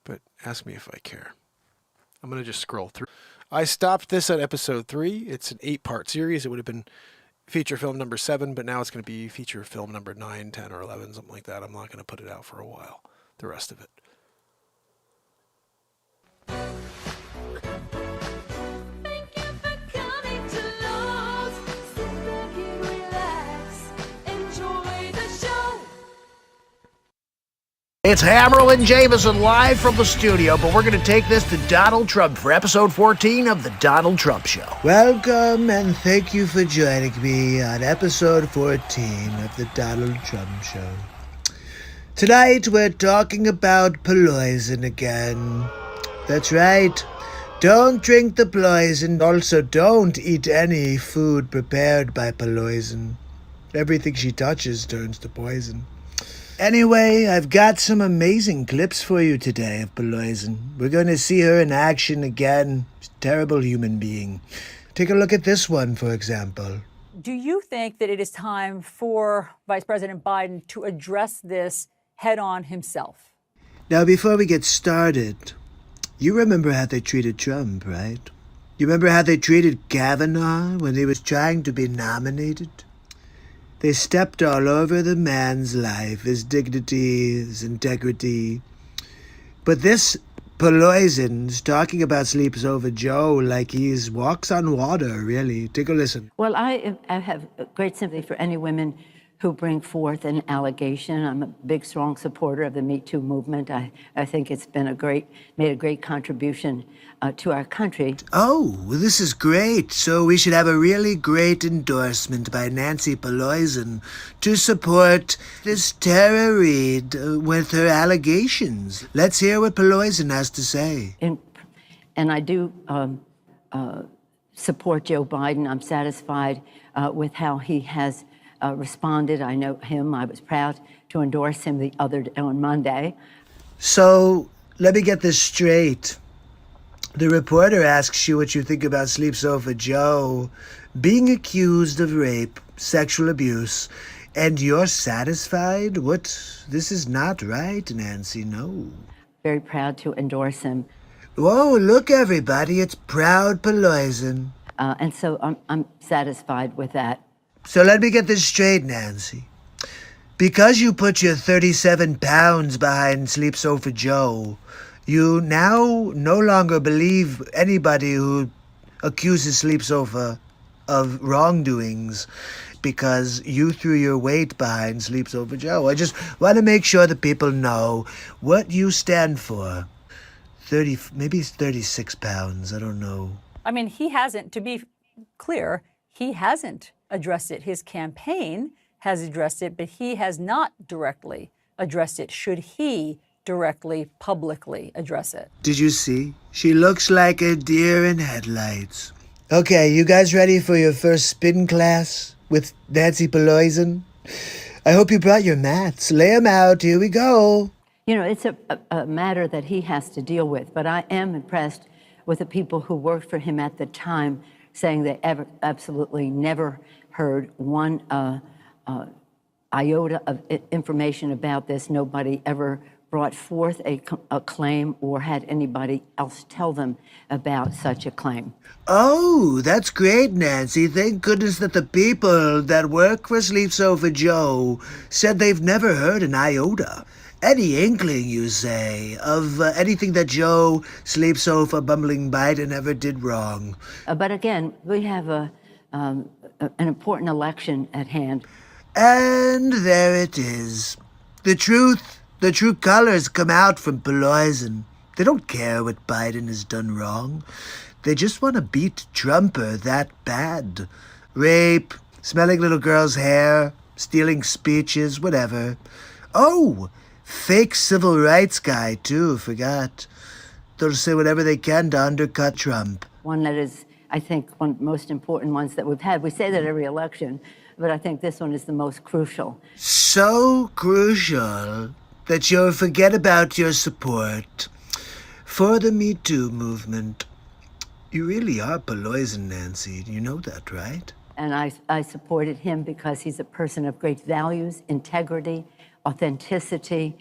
But ask me if I care. I'm going to just scroll through. I stopped this at episode 3. It's an 8-part series. It would have been feature film number 7, but now it's going to be feature film number 9, 10, or 11, something like that. I'm not going to put it out for a while, the rest of it. It's Hammerlin Jameson live from the studio, but we're going to take this to Donald Trump for episode 14 of The Donald Trump Show. Welcome and thank you for joining me on episode 14 of The Donald Trump Show. Tonight we're talking about poison again. That's right. Don't drink the poison. Also, don't eat any food prepared by poison. Everything she touches turns to poison. Anyway, I've got some amazing clips for you today of Poison. We're going to see her in action again. She's a terrible human being. Take a look at this one, for example. Do you think that it is time for Vice President Biden to address this head-on himself? Now, before we get started, you remember how they treated Trump, right? You remember how they treated Kavanaugh when he was trying to be nominated? They stepped all over the man's life, his dignity, his integrity. But this Poison's talking about Sleeps Over Joe like he's walks on water, really. Take a listen. Well, I have great sympathy for any women who bring forth an allegation. I'm a big, strong supporter of the Me Too movement. I think it's been made a great contribution to our country. Oh, well, this is great. So we should have a really great endorsement by Nancy Pelosi to support this Tara Reid with her allegations. Let's hear what Pelosi has to say. And I do support Joe Biden. I'm satisfied with how he has responded. I know him. I was proud to endorse him on Monday. So let me get this straight. The reporter asks you what you think about Sleeps Over Joe being accused of rape, sexual abuse, And you're satisfied? What? This is not right, Nancy, no. Very proud to endorse him. Whoa, look, everybody, it's Proud Poison. And so I'm satisfied with that. So let me get this straight, Nancy. Because you put your 37 pounds behind Sleep Sofa Joe, you now no longer believe anybody who accuses Sleep Sofa of wrongdoings because you threw your weight behind Sleep Sofa Joe. I just want to make sure that people know what you stand for. 30, maybe 36 pounds, I don't know. I mean, he hasn't, to be clear, he hasn't addressed it. His campaign has addressed it, but he has not directly addressed it. Should he directly, publicly address it? Did you see? She looks like a deer in headlights. Okay, you guys ready for your first spin class with Nancy Pelosi? I hope you brought your mats. Lay them out. Here we go. You know, it's a matter that he has to deal with, but I am impressed with the people who worked for him at the time saying they absolutely never heard one iota of information about this. Nobody ever brought forth a claim or had anybody else tell them about such a claim. Oh, that's great, Nancy. Thank goodness that the people that work for Sleep Sofa Joe said they've never heard an iota. Any inkling, you say, of anything that Joe, Sleep Sofa, Bumbling Biden ever did wrong. But again, we have an important election at hand. And there it is. The true colors come out from Pelosi. They don't care what Biden has done wrong. They just want to beat Trumper that bad. Rape, smelling little girls' hair, stealing speeches, whatever. Oh, fake civil rights guy, too, forgot. They'll say whatever they can to undercut Trump. One that is, I think, one of the most important ones that we've had. We say that every election, but I think this one is the most crucial. So crucial that you'll forget about your support for the Me Too movement. You really are Pelosi, Nancy. You know that, right? And I supported him because he's a person of great values, integrity, authenticity.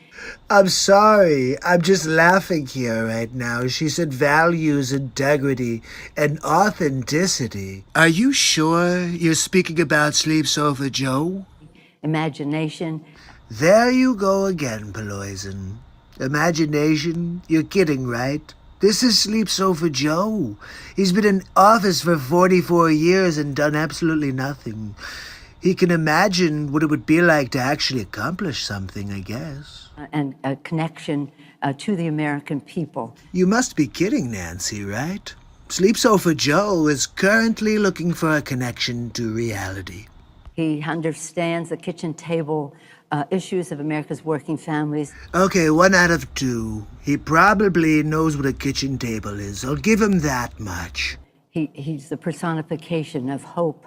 I'm sorry. I'm just laughing here right now. She said values, integrity, and authenticity. Are you sure you're speaking about Sleep Sofa Joe? Imagination. There you go again, Pelosi. Imagination? You're kidding, right? This is Sleep Sofa Joe. He's been in office for 44 years and done absolutely nothing. He can imagine what it would be like to actually accomplish something, I guess. And a connection to the American people. You must be kidding, Nancy, right? Sleep Sofa Joe is currently looking for a connection to reality. He understands the kitchen table issues of America's working families. Okay, 1 out of 2. He probably knows what a kitchen table is. I'll give him that much. He's the personification of hope.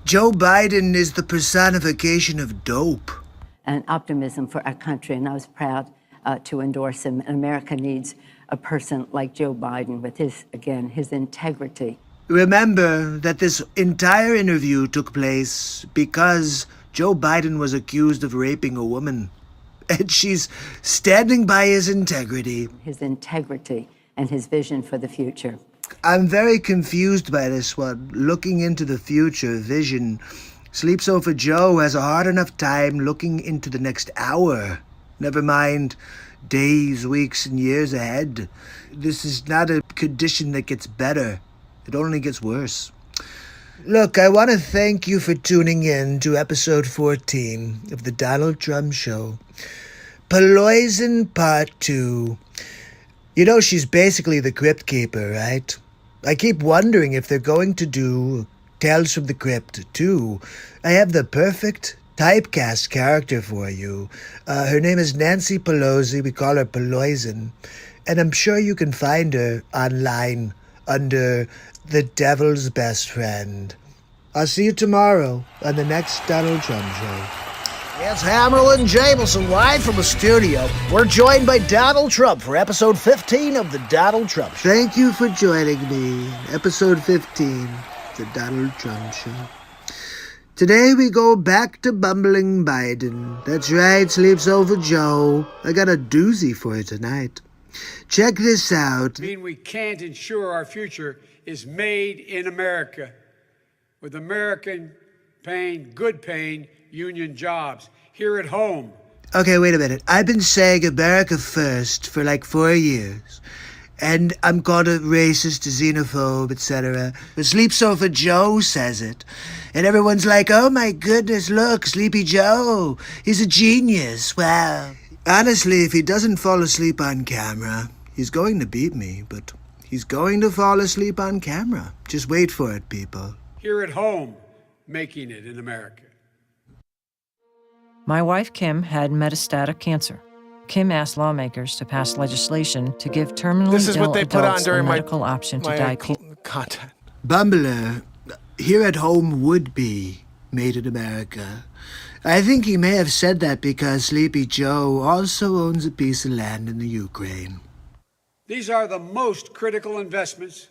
Joe Biden is the personification of dope. And optimism for our country, and I was proud to endorse him. And America needs a person like Joe Biden with his integrity. Remember that this entire interview took place because Joe Biden was accused of raping a woman. And she's standing by his integrity. His integrity and his vision for the future. I'm very confused by this one. Looking into the future, vision. Sleep Sofa Joe has a hard enough time looking into the next hour. Never mind days, weeks, and years ahead. This is not a condition that gets better. It only gets worse. Look, I want to thank you for tuning in to episode 14 of the Donald Trump Show. Pelosi Part 2. You know, she's basically the Crypt Keeper, right? I keep wondering if they're going to do Tales from the Crypt 2. I have the perfect typecast character for you. Her name is Nancy Pelosi. We call her Pelosi. And I'm sure you can find her online under The Devil's Best Friend. I'll see you tomorrow on the next Donald Trump Show. It's Hammerlin Jameson live from the studio. We're joined by Donald Trump for episode 15 of the Donald Trump Show. Thank you for joining me. Episode 15, the Donald Trump Show. Today we go back to bumbling Biden. That's right, Sleeps Over Joe. I got a doozy for you tonight. Check this out. Mean we can't ensure our future is made in America with American paying, good paying union jobs here at home. Okay, wait a minute. I've been saying America first for like 4 years. And I'm called a racist, a xenophobe, etc. But Sleeps Over Joe says it. And everyone's like, oh my goodness, look, Sleepy Joe. He's a genius. Wow. Honestly, if he doesn't fall asleep on camera, he's going to beat me. But he's going to fall asleep on camera. Just wait for it, people. Here at home, making it in America. My wife, Kim, had metastatic cancer. Kim asked lawmakers to pass legislation to give terminally ill adults a medical option to die. Content. Bumbler, here at home would be made in America. I think he may have said that because Sleepy Joe also owns a piece of land in the Ukraine. These are the most critical investments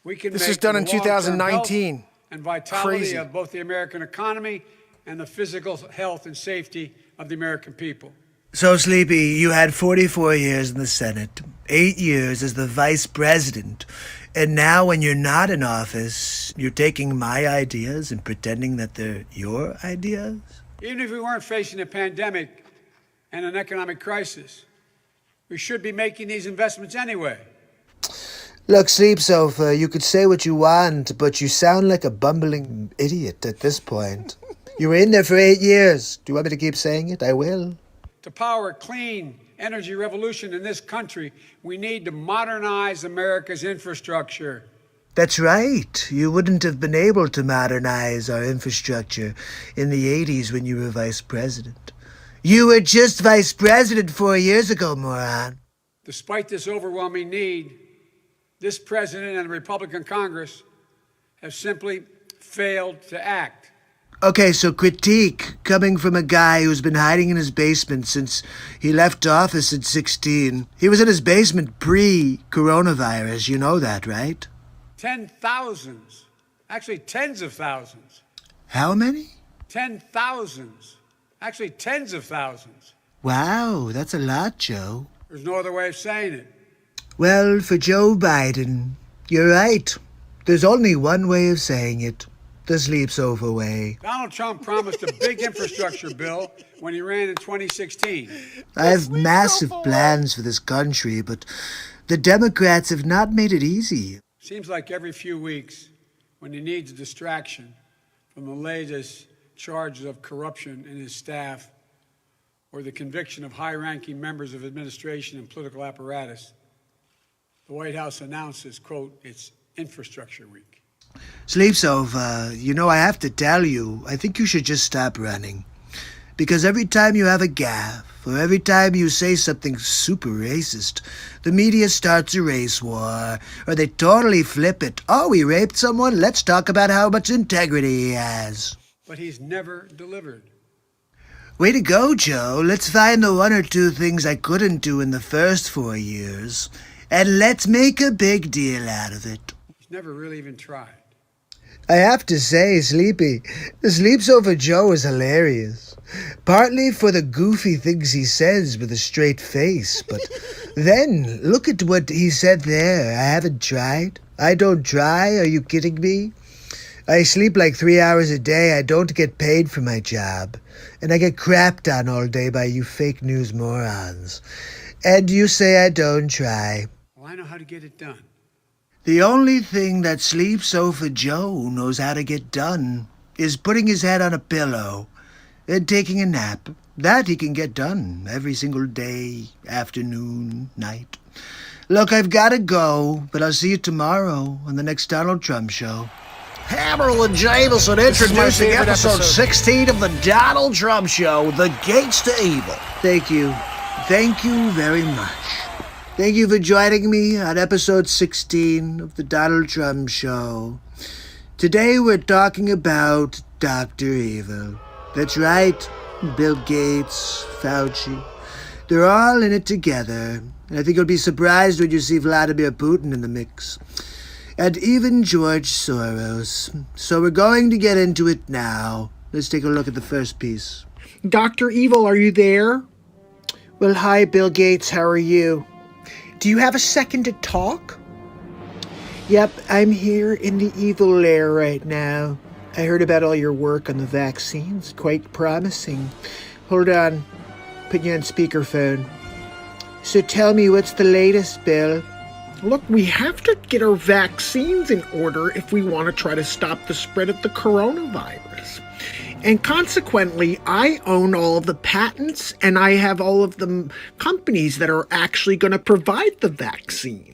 we can make. This was done in for the long-term 2019. health and vitality Crazy. of both the American economy and the physical health and safety of the American people. So, Sleepy, you had 44 years in the Senate, 8 years as the vice president, and now when you're not in office, you're taking my ideas and pretending that they're your ideas? Even if we weren't facing a pandemic and an economic crisis, we should be making these investments anyway. Look, Sleep Sofa, you could say what you want, but you sound like a bumbling idiot at this point. You were in there for 8 years. Do you want me to keep saying it? I will. To power a clean energy revolution in this country, we need to modernize America's infrastructure. That's right. You wouldn't have been able to modernize our infrastructure in the 80s when you were vice president. You were just vice president 4 years ago, moron. Despite this overwhelming need, this president and the Republican Congress have simply failed to act. Okay, so critique coming from a guy who's been hiding in his basement since he left office at 16. He was in his basement pre-coronavirus, you know that, right? 10,000s, actually tens of thousands. How many? 10,000s, actually tens of thousands. Wow, that's a lot, Joe. There's no other way of saying it. Well, for Joe Biden, you're right. There's only one way of saying it. The Sleeps Over way. Donald Trump promised a big infrastructure bill when he ran in 2016. I have massive plans for this country, but the Democrats have not made it easy. Seems like every few weeks, when he needs a distraction from the latest charges of corruption in his staff or the conviction of high-ranking members of administration and political apparatus, the White House announces, quote, it's Infrastructure Week. Sleeps Over, you know, I have to tell you, I think you should just stop running. Because every time you have a gaffe, or every time you say something super racist, the media starts a race war, or they totally flip it. Oh, he raped someone? Let's talk about how much integrity he has. But he's never delivered. Way to go, Joe. Let's find the 1 or 2 things I couldn't do in the first 4 years, and let's make a big deal out of it. He's never really even tried. I have to say, Sleepy, the Sleeps Over Joe is hilarious. Partly for the goofy things he says with a straight face, but then look at what he said there. I haven't tried. I don't try. Are you kidding me? I sleep like 3 hours a day. I don't get paid for my job. And I get crapped on all day by you fake news morons. And you say I don't try. Well, I know how to get it done. The only thing that Sleeps Over Joe knows how to get done is putting his head on a pillow and taking a nap. That he can get done every single day, afternoon, night. Look, I've got to go, but I'll see you tomorrow on the next Donald Trump show. Hammerl and Jameson introducing episode 16 of the Donald Trump Show, The Gates to Evil. Thank you. Thank you very much. Thank you for joining me on episode 16 of the Donald Trump Show. Today we're talking about Dr. Evil. That's right, Bill Gates, Fauci. They're all in it together. And I think you'll be surprised when you see Vladimir Putin in the mix. And even George Soros. So we're going to get into it now. Let's take a look at the first piece. Dr. Evil, are you there? Well, hi, Bill Gates. How are you? Do you have a second to talk? Yep, I'm here in the evil lair right now. I heard about all your work on the vaccines. Quite promising. Hold on. Put you on speakerphone. So tell me, what's the latest, Bill? Look, we have to get our vaccines in order if we want to try to stop the spread of the coronavirus. And consequently, I own all of the patents and I have all of the companies that are actually going to provide the vaccines.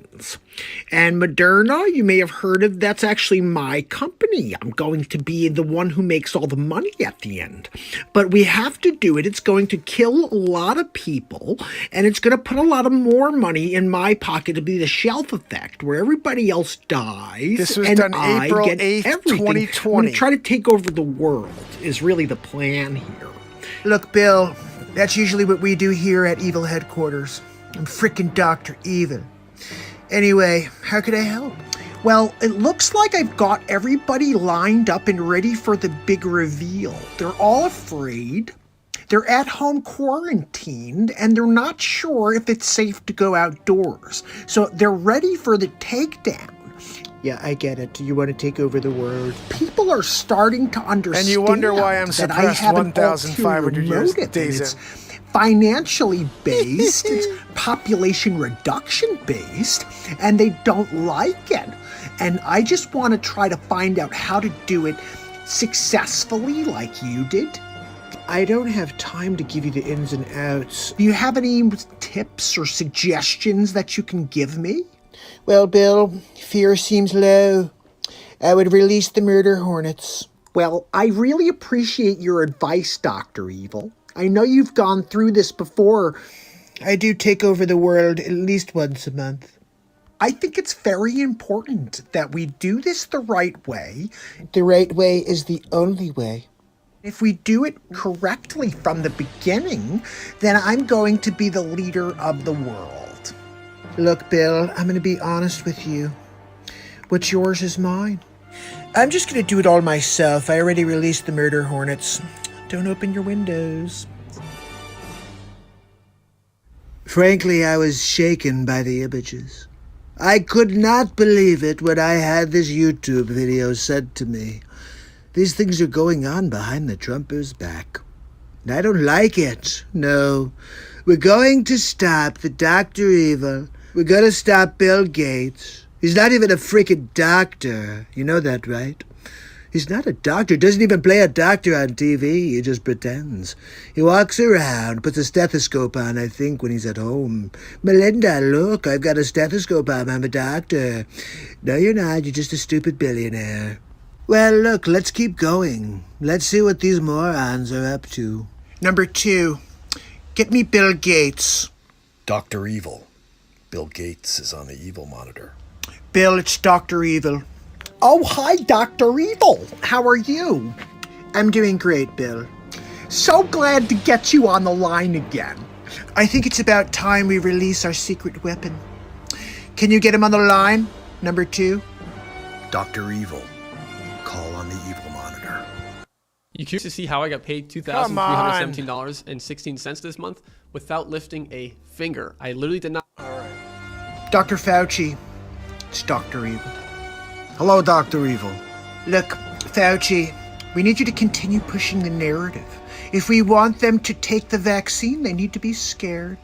And Moderna, you may have heard of, that's actually my company. I'm going to be the one who makes all the money at the end. But we have to do it. It's going to kill a lot of people, and it's going to put a lot of more money in my pocket to be the shelf effect, where everybody else dies. This was and done I April get 8th, everything. 2020. I'm going to try to take over the world is really the plan here. Look, Bill, that's usually what we do here at Evil Headquarters. I'm frickin' Dr. Evil. Anyway, how could I help? Well, it looks like I've got everybody lined up and ready for the big reveal. They're all afraid. They're at home quarantined, and they're not sure if it's safe to go outdoors. So they're ready for the takedown. Yeah, I get it. You want to take over the world. People are starting to understand. And you wonder why I'm that I suppressed have an 1,500 ulterior years motive, days and it's in. financially based, it's population reduction based, and they don't like it. And I just want to try to find out how to do it successfully like you did. I don't have time to give you the ins and outs. Do you have any tips or suggestions that you can give me? Well, Bill, fear seems low. I would release the murder hornets. Well, I really appreciate your advice, Dr. Evil. I know you've gone through this before. I do take over the world at least once a month. I think it's very important that we do this the right way. The right way is the only way. If we do it correctly from the beginning, then I'm going to be the leader of the world. Look, Bill, I'm going to be honest with you. What's yours is mine. I'm just going to do it all myself. I already released the murder hornets. Don't open your windows. Frankly, I was shaken by the images. I could not believe it when I had this YouTube video sent to me. These things are going on behind the Trumpers' back. And I don't like it. No. We're going to stop the Dr. Evil. We're going to stop Bill Gates. He's not even a freaking doctor. You know that, right? He's not a doctor. Doesn't even play a doctor on TV. He just pretends. He walks around, puts a stethoscope on, I think, when he's at home. Melinda, look, I've got a stethoscope on. I'm a doctor. No, you're not. You're just a stupid billionaire. Well, look, let's keep going. Let's see what these morons are up to. Number 2, get me Bill Gates. Dr. Evil. Bill Gates is on the evil monitor. Bill, it's Dr. Evil. Oh, hi, Dr. Evil. How are you? I'm doing great, Bill. So glad to get you on the line again. I think it's about time we release our secret weapon. Can you get him on the line, number 2? Dr. Evil. Call on the evil monitor. You curious to see how I got paid $2,317.16 this month without lifting a finger? I literally did not. All right. Dr. Fauci, it's Dr. Evil. Hello, Dr. Evil. Look, Fauci, we need you to continue pushing the narrative. If we want them to take the vaccine, they need to be scared.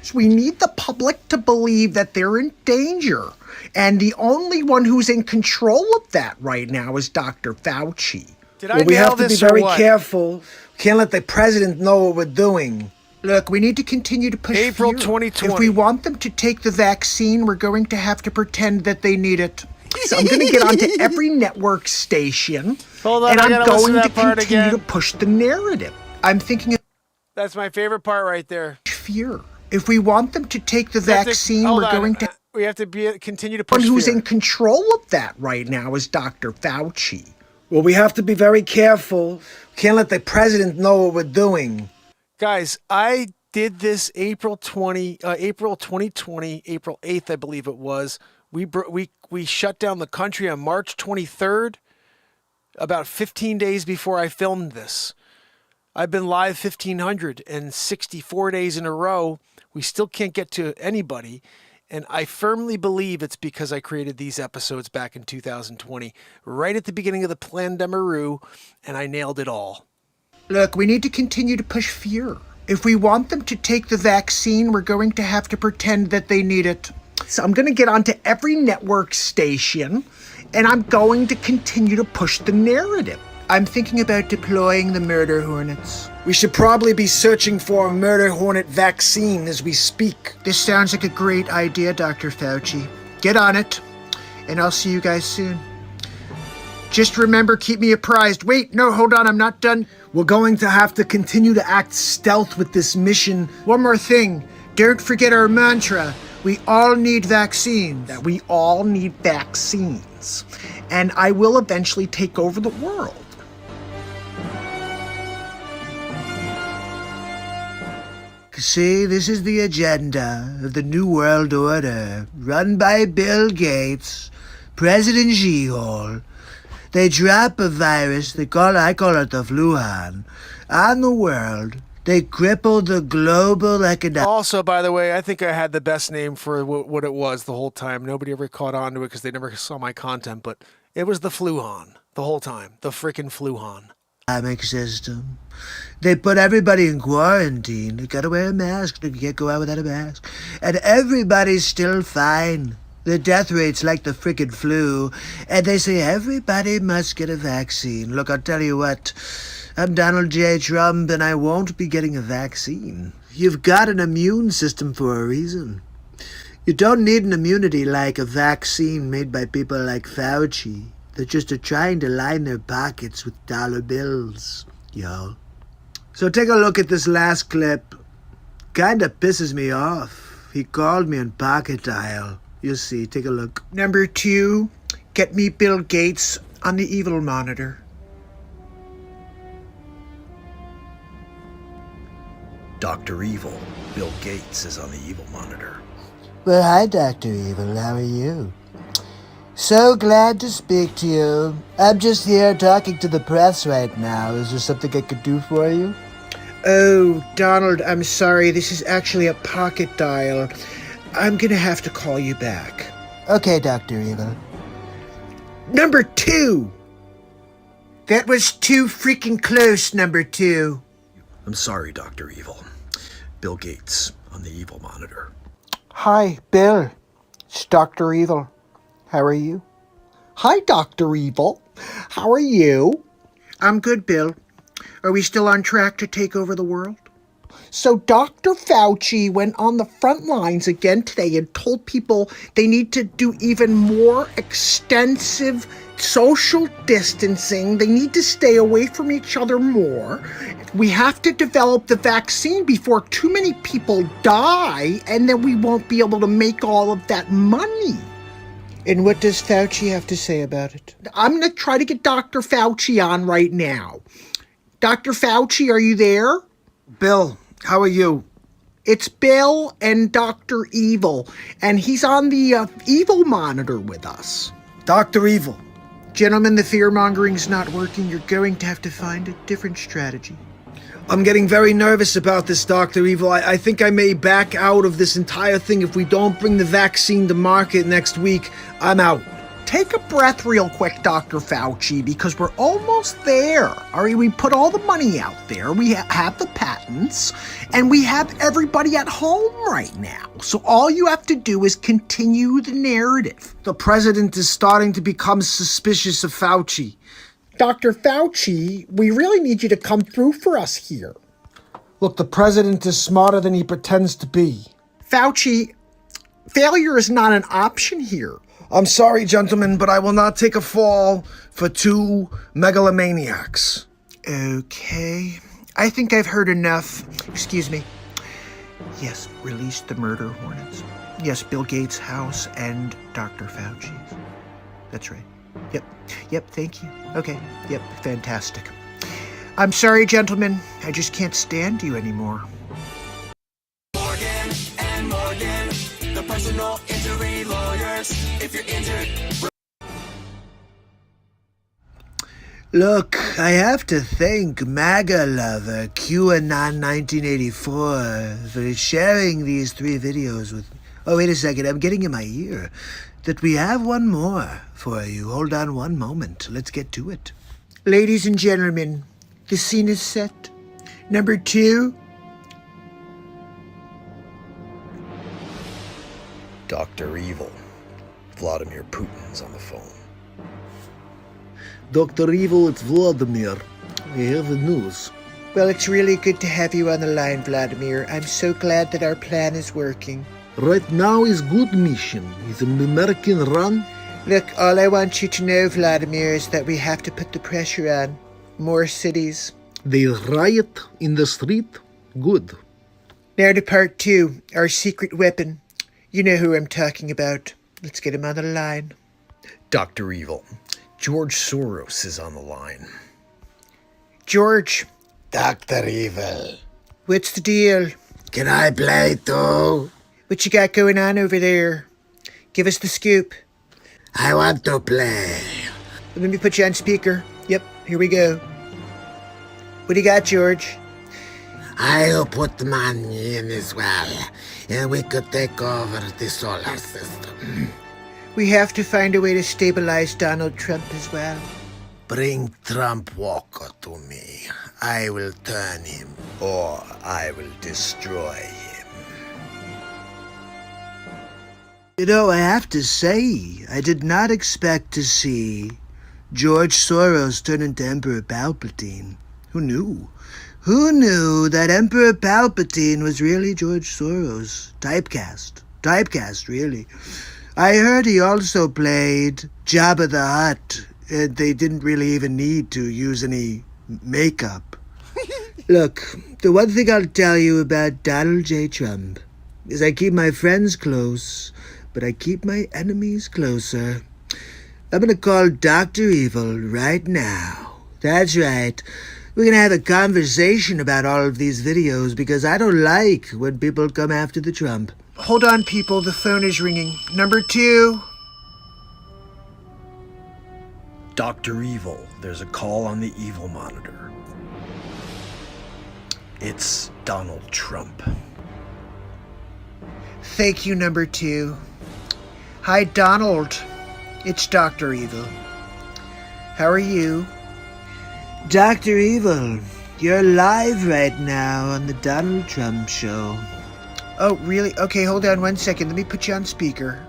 So we need the public to believe that they're in danger. And the only one who's in control of that right now is Dr. Fauci. Did I nail this or what? We have to be very careful. Can't let the president know what we're doing. Look, we need to continue to push April fear. 2020. If we want them to take the vaccine, we're going to have to pretend that they need it. So I'm going to get onto every network station, Hold on, and I I'm gotta going listen to to that part continue again. to push the narrative. I'm thinking of That's my favorite part right there. fear. If we want them to take the vaccine, we're going to... We have to continue to One push who's fear. in control of that right now is Dr. Fauci. Well, we have to be very careful. Can't let the president know what we're doing. Guys, I did this April 2020, April 8th, I believe it was. We shut down the country on March 23rd. about 15 days before I filmed this. I've been live 1,564 days in a row. We still can't get to anybody. And I firmly believe it's because I created these episodes back in 2020, right at the beginning of the Plandemiru, and I nailed it all. Look, we need to continue to push fear. If we want them to take the vaccine, we're going to have to pretend that they need it. So I'm going to get onto every network station, and I'm going to continue to push the narrative. I'm thinking about deploying the murder hornets. We should probably be searching for a murder hornet vaccine as we speak. This sounds like a great idea, Dr. Fauci. Get on it, and I'll see you guys soon. Just remember, keep me apprised. Wait, no, hold on, I'm not done. We're going to have to continue to act stealth with this mission. One more thing. Don't forget our mantra. We all need vaccines. We all need vaccines. And I will eventually take over the world. See, this is the agenda of the New World Order, run by Bill Gates, President Xi. They drop a virus, I call it the Fluhan, on the world. They cripple the global economic. Also, by the way, I think I had the best name for what it was the whole time. Nobody ever caught on to it because they never saw my content, but it was the Fluhan the whole time. The freaking Fluhan. System. They put everybody in quarantine. You gotta wear a mask. You can't go out without a mask. And everybody's still fine. The death rate's like the frickin' flu. And they say everybody must get a vaccine. Look, I'll tell you what. I'm Donald J. Trump, and I won't be getting a vaccine. You've got an immune system for a reason. You don't need an immunity like a vaccine made by people like Fauci. They just are trying to line their pockets with dollar bills, y'all. So take a look at this last clip. Kinda pisses me off. He called me on pocket dial. You'll see, take a look. Number 2, get me Bill Gates on the evil monitor. Dr. Evil, Bill Gates is on the evil monitor. Well, hi, Dr. Evil. How are you? So glad to speak to you. I'm just here talking to the press right now. Is there something I could do for you? Oh, Donald, I'm sorry. This is actually a pocket dial. I'm gonna have to call you back. Okay, Dr. Evil. Number 2! That was too freaking close, number 2. I'm sorry, Dr. Evil. Bill Gates on the evil monitor. Hi, Bill. It's Dr. Evil. How are you? Hi, Dr. Evil. How are you? I'm good, Bill. Are we still on track to take over the world? So Dr. Fauci went on the front lines again today and told people they need to do even more extensive social distancing. They need to stay away from each other more. We have to develop the vaccine before too many people die, and then we won't be able to make all of that money. And what does Fauci have to say about it? I'm going to try to get Dr. Fauci on right now. Dr. Fauci, are you there? Bill, how are you? It's Bill and Dr. Evil, and he's on the evil monitor with us. Dr. Evil. Gentlemen, the fear-mongering's not working. You're going to have to find a different strategy. I'm getting very nervous about this, Dr. Evil. I think I may back out of this entire thing if we don't bring the vaccine to market next week. I'm out. Take a breath real quick, Dr. Fauci, because we're almost there. All right, we put all the money out there. We have the patents, and we have everybody at home right now. So all you have to do is continue the narrative. The president is starting to become suspicious of Fauci. Dr. Fauci, we really need you to come through for us here. Look, the president is smarter than he pretends to be. Fauci, failure is not an option here. I'm sorry, gentlemen, but I will not take a fall for 2 megalomaniacs. Okay. I think I've heard enough. Excuse me. Yes, release the murder hornets. Yes, Bill Gates' house and Dr. Fauci's. That's right. Yep, thank you. Okay, yep, fantastic. I'm sorry, gentlemen. I just can't stand you anymore. Morgan and Morgan, the personal injury lawyers. If you're injured... Look, I have to thank MAGA lover QAnon 1984 for sharing these 3 videos with... Oh, wait a second, I'm getting in my ear that we have one more for you. Hold on one moment. Let's get to it. Ladies and gentlemen, the scene is set. Number 2. Dr. Evil. Vladimir Putin's on the phone. Dr. Evil, it's Vladimir. We have the news. Well, it's really good to have you on the line, Vladimir. I'm so glad that our plan is working. Right now is good mission. Is an American run. Look, all I want you to know, Vladimir, is that we have to put the pressure on. More cities. They riot in the street. Good. Now to part 2, our secret weapon. You know who I'm talking about. Let's get him on the line. Dr. Evil. George Soros is on the line. George. Dr. Evil. What's the deal? Can I play too? What you got going on over there? Give us the scoop. I want to play. Let me put you on speaker. Yep, here we go. What do you got, George? I'll put money in as well, and we could take over the solar system. We have to find a way to stabilize Donald Trump as well. Bring Trump Walker to me. I will turn him, or I will destroy him. You know, I have to say, I did not expect to see George Soros turn into Emperor Palpatine. Who knew? Who knew that Emperor Palpatine was really George Soros? Typecast. Typecast, really. I heard he also played Jabba the Hutt. They didn't really even need to use any makeup. Look, the one thing I'll tell you about Donald J. Trump is I keep my friends close, but I keep my enemies closer. I'm gonna call Dr. Evil right now. That's right. We're gonna have a conversation about all of these videos because I don't like when people come after the Trump. Hold on, people. The phone is ringing. Number 2. Dr. Evil, there's a call on the Evil monitor. It's Donald Trump. Thank you, number 2. Hi, Donald. It's Dr. Evil. How are you? Dr. Evil, you're live right now on the Donald Trump show. Oh, really? Okay, hold on one second. Let me put you on speaker.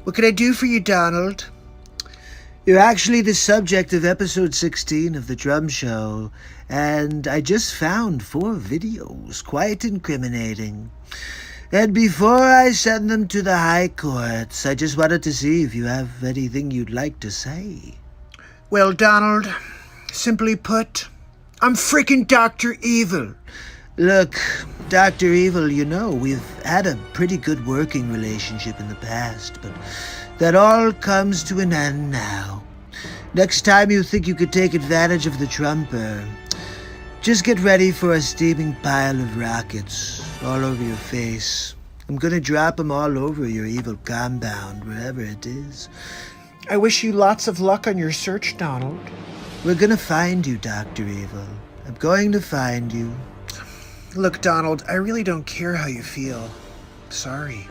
What can I do for you, Donald? You're actually the subject of episode 16 of the Trump show, and I just found 4 videos, quite incriminating. And before I send them to the high courts, I just wanted to see if you have anything you'd like to say. Well, Donald, simply put, I'm freaking Dr. Evil. Look, Dr. Evil, you know, we've had a pretty good working relationship in the past, but that all comes to an end now. Next time you think you could take advantage of the Trumper, just get ready for a steaming pile of rockets all over your face. I'm gonna drop them all over your evil compound, wherever it is. I wish you lots of luck on your search, Donald. We're gonna find you, Dr. Evil. I'm going to find you. Look, Donald, I really don't care how you feel. Sorry.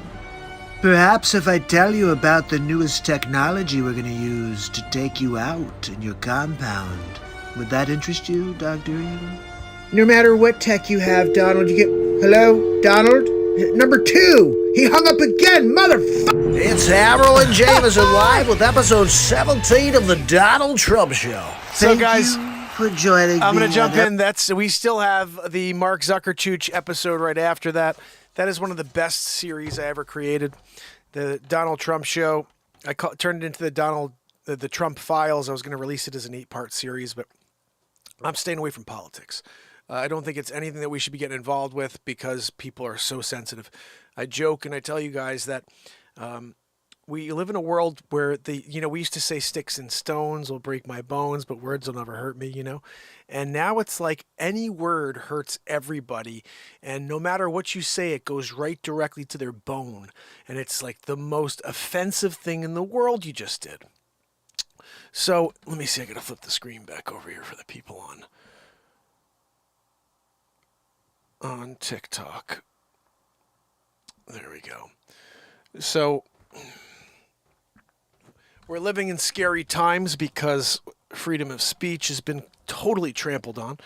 Perhaps if I tell you about the newest technology we're going to use to take you out in your compound, would that interest you, Dr. Evil? No matter what tech you have, Donald, you get... Hello? Donald? Number 2! He hung up again, motherfucker! It's Harold and Jameson live with episode 17 of the Donald Trump Show. So, guys... for joining I'm me. going to jump in. We still have the Mark Zuckerchooch episode right after that. That is one of the best series I ever created. The Donald Trump Show. I turned it into the Trump Files. I was going to release it as an 8-part series, but I'm staying away from politics. I don't think it's anything that we should be getting involved with because people are so sensitive. I joke and I tell you guys that we live in a world where we used to say sticks and stones will break my bones, but words will never hurt me, And now it's like any word hurts everybody. And no matter what you say, it goes right directly to their bone. And it's like the most offensive thing in the world you just did. So let me see. I got to flip the screen back over here for the people on TikTok. There we go. So we're living in scary times because freedom of speech has been totally trampled on,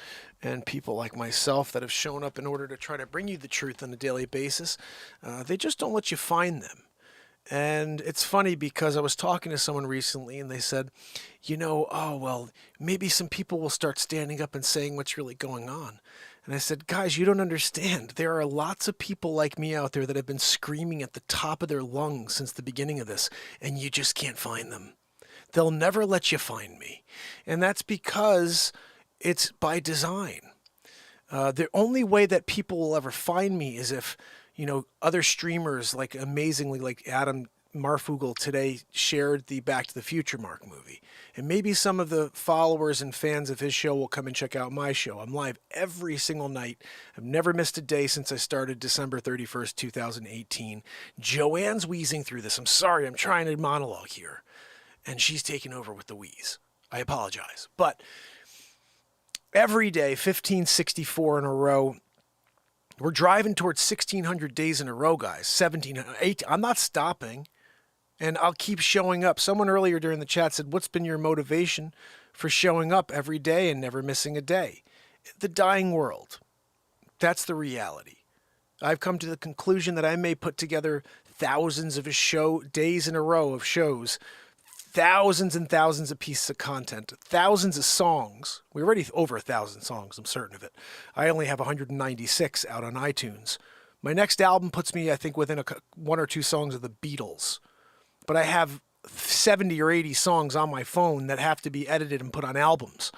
and people like myself that have shown up in order to try to bring you the truth on a daily basis, they just don't let you find them. And it's funny because I was talking to someone recently and they said, oh, well, maybe some people will start standing up and saying what's really going on. And I said, guys, you don't understand. There are lots of people like me out there that have been screaming at the top of their lungs since the beginning of this, and you just can't find them. They'll never let you find me. And that's because it's by design. The only way that people will ever find me is if, other streamers, like amazingly, like Adam Marfugel today shared the Back to the FutureMark movie. And maybe some of the followers and fans of his show will come and check out my show. I'm live every single night. I've never missed a day since I started December 31st, 2018. Joanne's wheezing through this. I'm sorry, I'm trying to monologue here. And she's taking over with the wheeze. I apologize. But every day, 1564 in a row. We're driving towards 1,600 days in a row, guys. 1,700. I'm not stopping. And I'll keep showing up. Someone earlier during the chat said, what's been your motivation for showing up every day and never missing a day? The dying world. That's the reality. I've come to the conclusion that I may put together thousands of days in a row of shows, thousands and thousands of pieces of content, thousands of songs. We're already over 1,000 songs, I'm certain of it. I only have 196 out on iTunes. My next album puts me, I think, within one or two songs of the Beatles. But I have 70 or 80 songs on my phone that have to be edited and put on albums.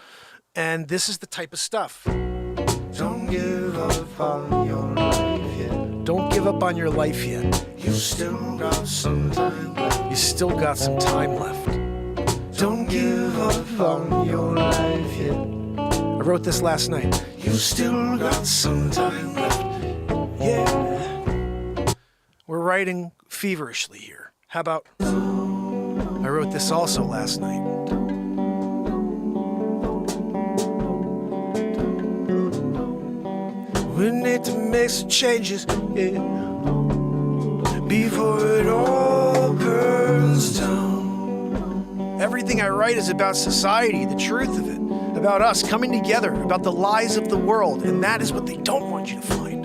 And this is the type of stuff. Don't give up on your life yet. Don't give up on your life yet. You still got some time left. You still got some time left. Don't give up on your life yet. I wrote this last night. You still got some time left. Yeah. We're writing feverishly here. How about, I wrote this also last night. We need to make some changes, yeah, before it all burns down. Everything I write is about society, the truth of it, about us coming together, about the lies of the world, and that is what they don't want you to find.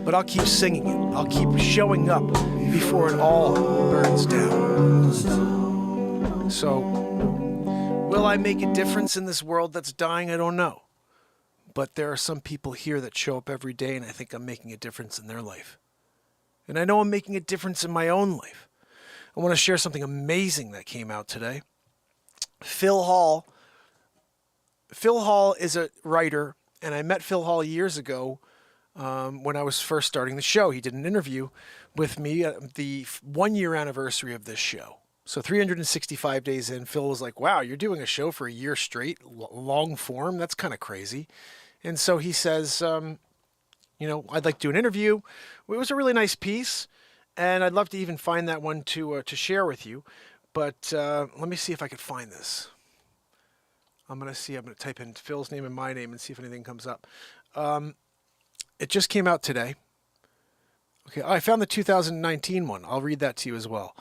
But I'll keep singing it. I'll keep showing up before it all burns down. So, will I make a difference in this world that's dying? I don't know. But there are some people here that show up every day, and I think I'm making a difference in their life. And I know I'm making a difference in my own life. I want to share something amazing that came out today. Phil Hall is a writer, and I met Phil Hall years ago when I was first starting the show. He did an interview with me at the 1-year anniversary of this show. So 365 days in, Phil was like, wow, you're doing a show for a year straight, long form? That's kind of crazy. And so he says, I'd like to do an interview. It was a really nice piece, and I'd love to even find that one to share with you. But let me see if I could find this. I'm going to type in Phil's name and my name and see if anything comes up. It just came out today. Okay, I found the 2019 one. I'll read that to you as well.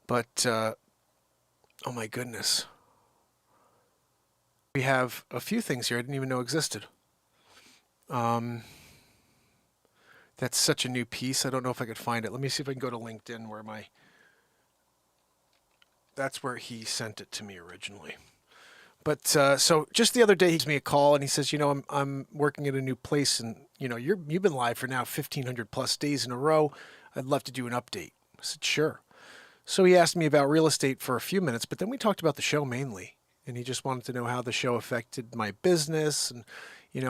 But, oh my goodness. We have a few things here I didn't even know existed. That's such a new piece. I don't know if I could find it. Let me see if I can go to LinkedIn that's where he sent it to me originally. But so just the other day, he gives me a call and he says, I'm working at a new place and, you've been live for now 1,500 plus days in a row. I'd love to do an update. I said, sure. So he asked me about real estate for a few minutes, but then we talked about the show mainly. And he just wanted to know how the show affected my business and,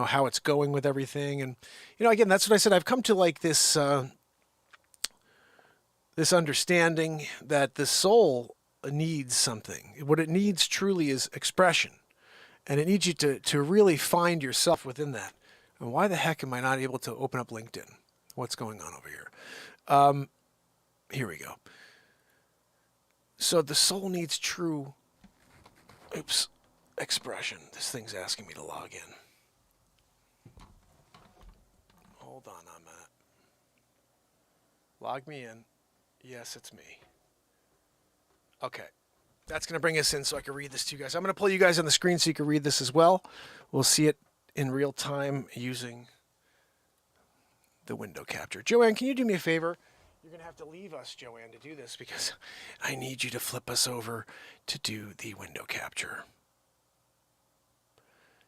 how it's going with everything. And, again, that's what I said. I've come to like this, this understanding that the soul needs something. What it needs truly is expression. And it needs you to really find yourself within that. And why the heck am I not able to open up LinkedIn? What's going on over here? Here we go. So the soul needs true Oops. Expression. This thing's asking me to log in. Hold on a minute. Log me in. Yes, it's me. Okay. That's going to bring us in so I can read this to you guys. I'm going to pull you guys on the screen so you can read this as well. We'll see it in real time using the window capture. Joanne, can you do me a favor? You're going to have to leave us, Joanne, to do this because I need you to flip us over to do the window capture.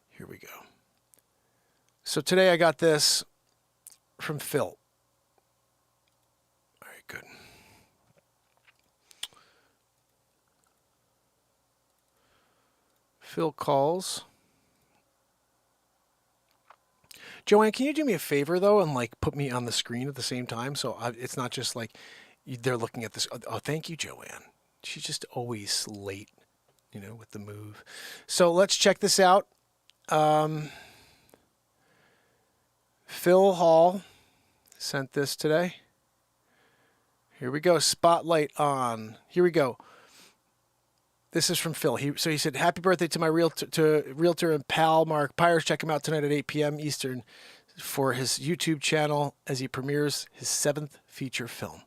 Here we go. So today I got this from Phil. All right, good. Phil calls. Joanne, can you do me a favor, though, and, like, put me on the screen at the same time? So it's not just, like, they're looking at this. Oh, thank you, Joanne. She's just always late, you know, with the move. So let's check this out. Phil Hall sent this today. Here we go. Spotlight on. Here we go. This is from Phil. He said, "Happy birthday to my realtor and pal, Mark Pires. Check him out tonight at 8 p.m. Eastern for his YouTube channel as he premieres his 7th feature film."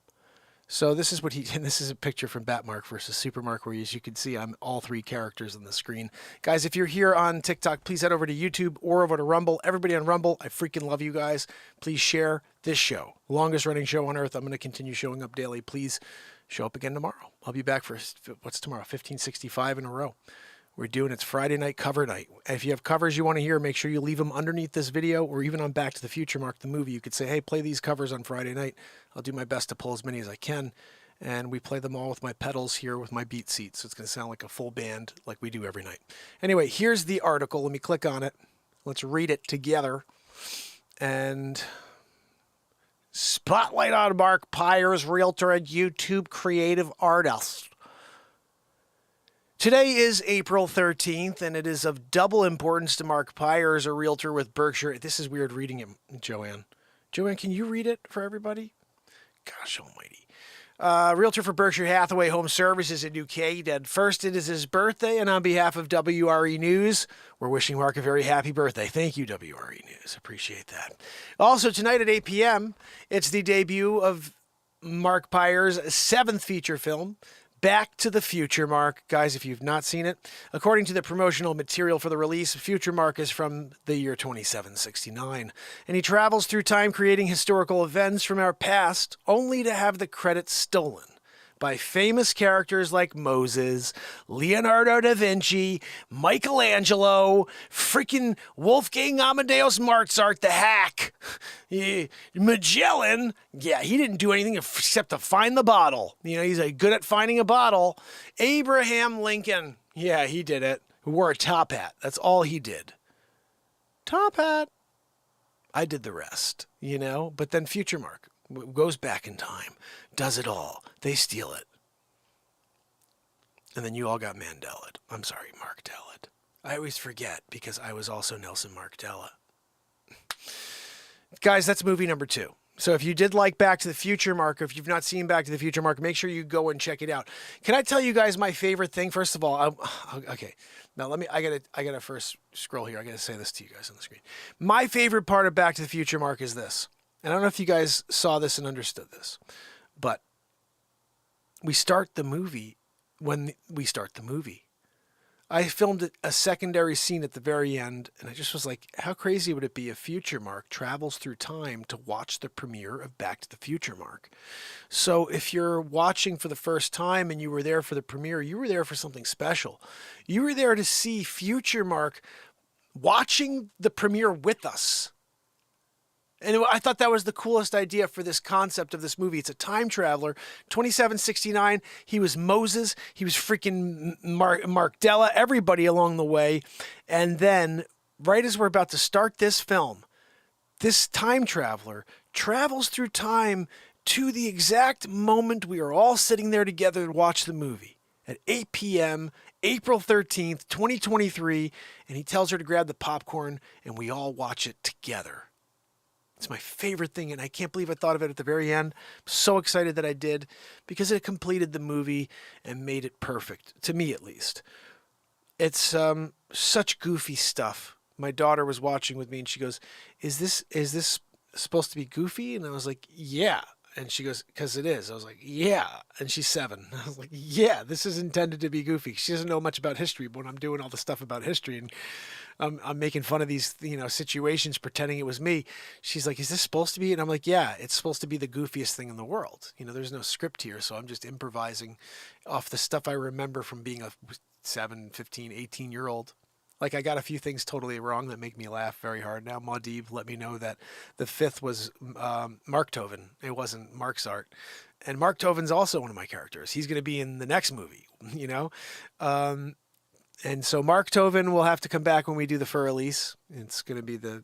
So this is what and this is a picture from Batmark versus Supermark, where as you can see, I'm all 3 characters on the screen. Guys, if you're here on TikTok, please head over to YouTube or over to Rumble. Everybody on Rumble, I freaking love you guys. Please share this show. Longest running show on earth. I'm going to continue showing up daily. Please show up again tomorrow. I'll be back for, what's tomorrow? 1565 in a row. We're doing it's Friday night cover night. If you have covers you want to hear, make sure you leave them underneath this video or even on Back to the Future Mark, the movie. You could say, hey, play these covers on Friday night. I'll do my best to pull as many as I can. And we play them all with my pedals here with my BeatSeat. So it's going to sound like a full band like we do every night. Anyway, here's the article. Let me click on it. Let's read it together. And spotlight on Mark Pires, realtor and YouTube creative artist. Today is April 13th, and it is of double importance to Mark Pires, a realtor with Berkshire. This is weird reading it, Joanne. Joanne, can you read it for everybody? Gosh almighty. Realtor for Berkshire Hathaway Home Services in UK. And first, it is his birthday, and on behalf of WRE News, we're wishing Mark a very happy birthday. Thank you, WRE News. Appreciate that. Also, tonight at 8 p.m., it's the debut of Mark Pires' 7th feature film, Back to the Future Mark. Guys, if you've not seen it, according to the promotional material for the release, Future Mark is from the year 2769, and he travels through time creating historical events from our past, only to have the credit stolen by famous characters like Moses, Leonardo da Vinci, Michelangelo, freaking Wolfgang Amadeus Mozart, the hack, Magellan. Yeah, he didn't do anything except to find the bottle. You know, he's good at finding a bottle. Abraham Lincoln. Yeah, he did it. Who wore a top hat. That's all he did. Top hat. I did the rest, you know. But then Future Mark goes back in time, does it all. They steal it. And then you all got Mandela. I'm sorry, Mark Della. I always forget because I was also Nelson Mandela. Guys, that's movie number 2. So if you did like Back to the Future Mark, or if you've not seen Back to the Future Mark, make sure you go and check it out. Can I tell you guys my favorite thing? First of all, okay. Now I gotta first scroll here. I gotta say this to you guys on the screen. My favorite part of Back to the Future Mark is this. And I don't know if you guys saw this and understood this, but we start the movie when we start the movie. I filmed a secondary scene at the very end, and I just was like, how crazy would it be if Future Mark travels through time to watch the premiere of Back to the Future Mark? So if you're watching for the first time and you were there for the premiere, you were there for something special. You were there to see Future Mark watching the premiere with us. And I thought that was the coolest idea for this concept of this movie. It's a time traveler. 2769, he was Moses. He was freaking Mark Della, everybody along the way. And then, right as we're about to start this film, this time traveler travels through time to the exact moment we are all sitting there together to watch the movie. At 8 p.m., April 13th, 2023. And he tells her to grab the popcorn, and we all watch it together. It's my favorite thing, and I can't believe I thought of it at the very end. I'm so excited that I did, because it completed the movie and made it perfect, to me at least. It's such goofy stuff. My daughter was watching with me, and she goes, "Is this supposed to be goofy?" And I was like, "Yeah." And she goes, "Because it is." I was like, "Yeah." And she's 7. I was like, "Yeah, this is intended to be goofy." She doesn't know much about history, but when I'm doing all the stuff about history and I'm making fun of these, situations, pretending it was me, she's like, "Is this supposed to be?" And I'm like, "Yeah, it's supposed to be the goofiest thing in the world. There's no script here, so I'm just improvising off the stuff I remember from being a 7, 15, 18-year-old. Like, I got a few things totally wrong that make me laugh very hard now. Maudib let me know that the 5th was Mark Tovin. It wasn't Mark's art. And Mark Tovin's also one of my characters. He's going to be in the next movie, and so Mark Tovin will have to come back when we do the fur release. It's going to be the,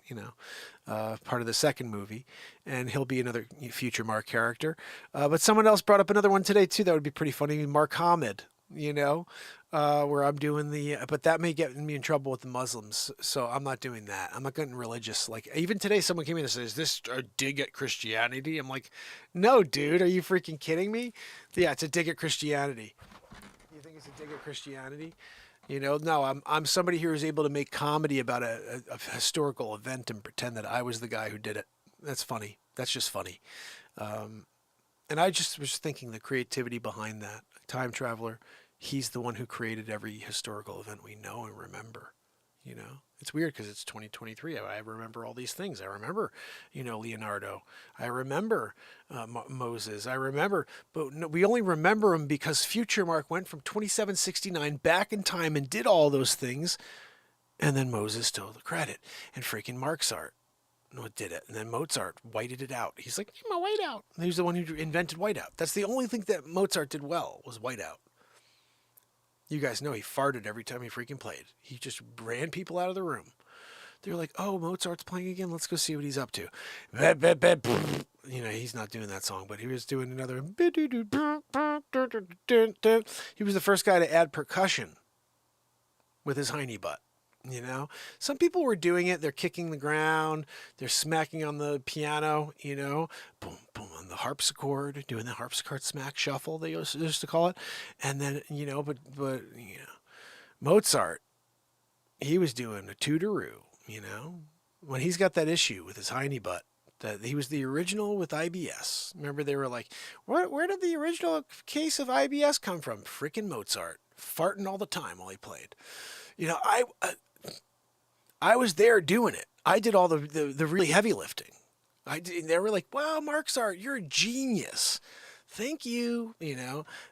part of the second movie. And he'll be another FutureMark character. But someone else brought up another one today, too. That would be pretty funny. Mark Hamid, where I'm doing but that may get me in trouble with the Muslims. So I'm not doing that. I'm not getting religious. Like, even today, someone came in and said, "Is this a dig at Christianity?" I'm like, "No, dude, are you freaking kidding me?" Yeah, it's a dig at Christianity. You think it's a dig at Christianity? No, I'm somebody here who's able to make comedy about a historical event and pretend that I was the guy who did it. That's funny. That's just funny. And I just was thinking the creativity behind that. Time traveler, he's the one who created every historical event we know and remember. It's weird because it's 2023. I remember all these things. I remember, Leonardo. I remember Moses. I remember, but no, we only remember him because FutureMark went from 2769 back in time and did all those things, and then Moses stole the credit, and freaking Mozart did it, and then Mozart whited it out. He's like, "My whiteout." And he was the one who invented whiteout. That's the only thing that Mozart did well, was whiteout. You guys know he farted every time he freaking played. He just ran people out of the room. They were like, "Oh, Mozart's playing again. Let's go see what he's up to." He's not doing that song, but he was doing another. He was the first guy to add percussion with his hiney butt. Some people were doing it. They're kicking the ground. They're smacking on the piano, boom, boom, on the harpsichord, doing the harpsichord smack shuffle, they used to call it. And then, but Mozart, he was doing a tootaroo, when he's got that issue with his hiney butt, that he was the original with IBS. Remember, they were like, where did the original case of IBS come from? Freaking Mozart, farting all the time while he played. I was there doing it. I did all the really heavy lifting. They were like, "Wow, Mark's art, you're a genius. Thank you."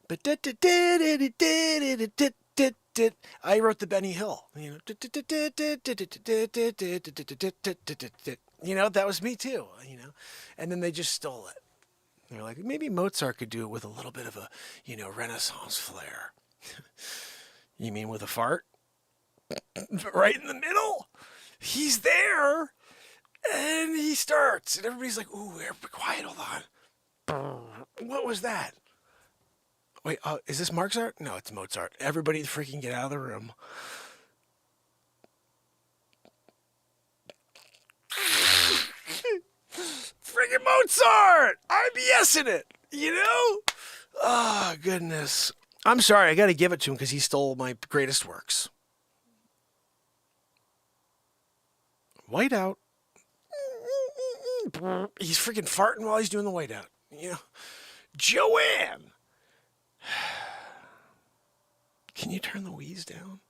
But I wrote the Benny Hill. That was me too. And then they just stole it. They're like, maybe Mozart could do it with a little bit of a, Renaissance flair. You mean with a fart? Right in the middle, he's there, and he starts, and everybody's like, "Ooh, be quiet, hold on. What was that? Wait, is this Mark's art? No, it's Mozart. Everybody freaking get out of the room." Freaking Mozart! IBS in it, Oh, goodness. I'm sorry, I got to give it to him because he stole my greatest works. Whiteout. He's freaking farting while he's doing the whiteout. Joanne! Can you turn the wheeze down?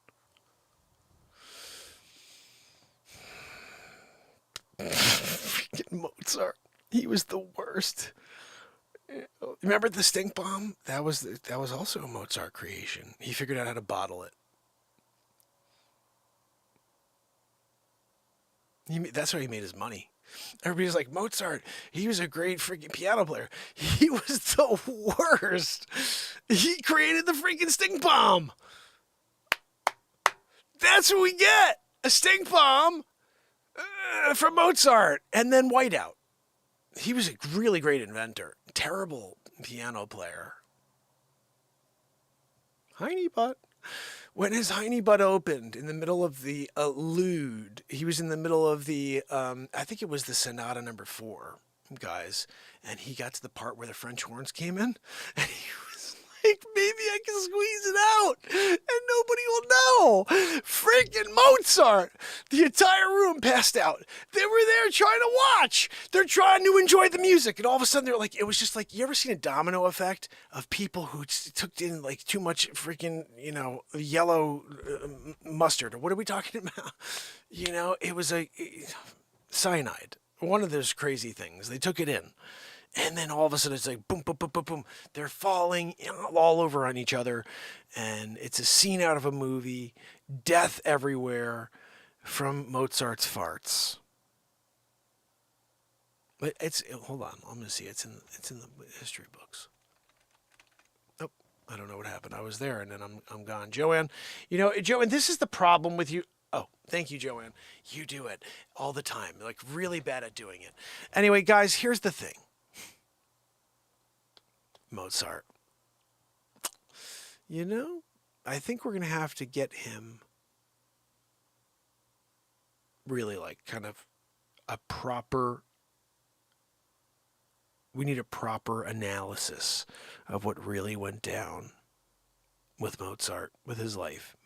Freaking Mozart. He was the worst. Remember the stink bomb? That was also a Mozart creation. He figured out how to bottle it. That's how he made his money. Everybody's like, "Mozart, he was a great freaking piano player." He was the worst. He created the freaking stink bomb. That's what we get. A stink bomb from Mozart. And then whiteout. He was a really great inventor. Terrible piano player. Hiney butt. When his hiney butt opened in the middle of the Lude, he was in the middle of the, I think it was the Sonata number 4, guys, and he got to the part where the French horns came in, and he was like, "Maybe I can squeeze it out, and nobody will No, freaking Mozart. The entire room passed out. They were there trying to watch. They're trying to enjoy the music. And all of a sudden, they're like, it was just like, you ever seen a domino effect of people who took in like too much freaking, yellow mustard? Or what are we talking about? It was a cyanide. One of those crazy things. They took it in. And then all of a sudden it's like boom, boom, boom, boom, boom. They're falling all over on each other. And it's a scene out of a movie. Death everywhere from Mozart's farts. But hold on. I'm going to see. It's in the history books. Oh, I don't know what happened. I was there and then I'm gone. Joanne, Joanne, this is the problem with you. Oh, thank you, Joanne. You do it all the time. You're like really bad at doing it. Anyway, guys, here's the thing. Mozart. I think we're going to have to get him really kind of we need a proper analysis of what really went down with Mozart, with his life,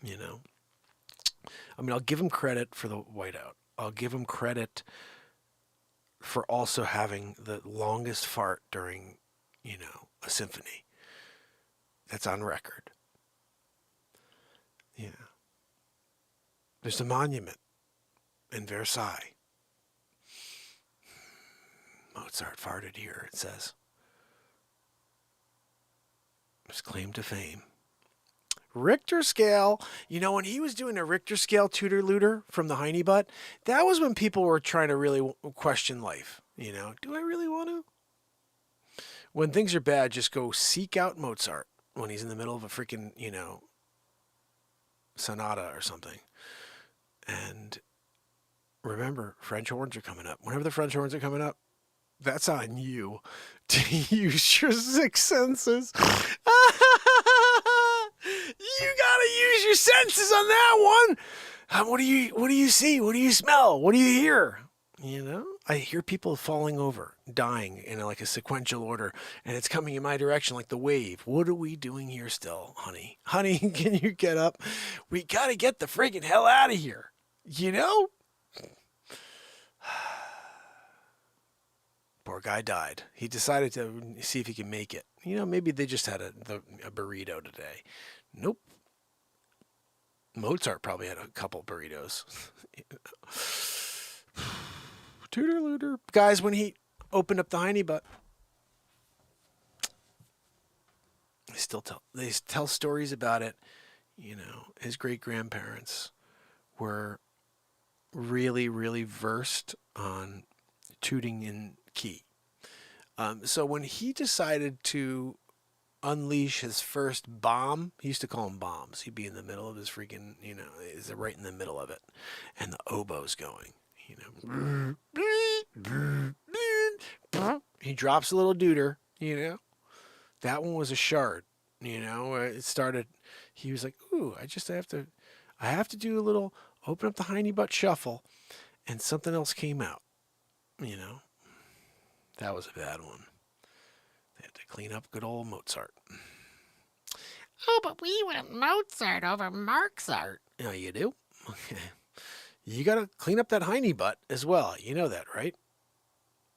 I'll give him credit for the whiteout. I'll give him credit for also having the longest fart during, a symphony. That's on record. Yeah. There's a monument in Versailles. Mozart farted here, it says. His claim to fame. Richter scale. When he was doing a Richter scale tutor-looter from the Heine butt, that was when people were trying to really question life. Do I really want to? When things are bad, just go seek out Mozart when he's in the middle of a freaking, sonata or something. And remember, French horns are coming up. Whenever the French horns are coming up, that's on you to use your sixth senses. You gotta use your senses on that one. What do you see? What do you smell? What do you hear? I hear people falling over, dying in a sequential order, and it's coming in my direction like the wave. What are we doing here still, honey? Honey, can you get up? We gotta get the friggin' hell out of here. Poor guy died. He decided to see if he can make it. Maybe they just had a burrito today. Nope. Mozart probably had a couple burritos. Tutor-looter. Guys, when he opened up the Heine butt, they tell stories about it. His great-grandparents were really, really versed on tooting in key. So when he decided to unleash his first bomb, he used to call them bombs. He'd be in the middle of his freaking, is right in the middle of it, and the oboe's going. He drops a little deuter, That one was a shard, It started, he was like, ooh, I have to do a little, open up the Heine butt shuffle, and something else came out, That was a bad one. They had to clean up good old Mozart. Oh, but we went Mozart over Marxart. Oh, you do? Okay. You got to clean up that Heine butt as well. You know that, right?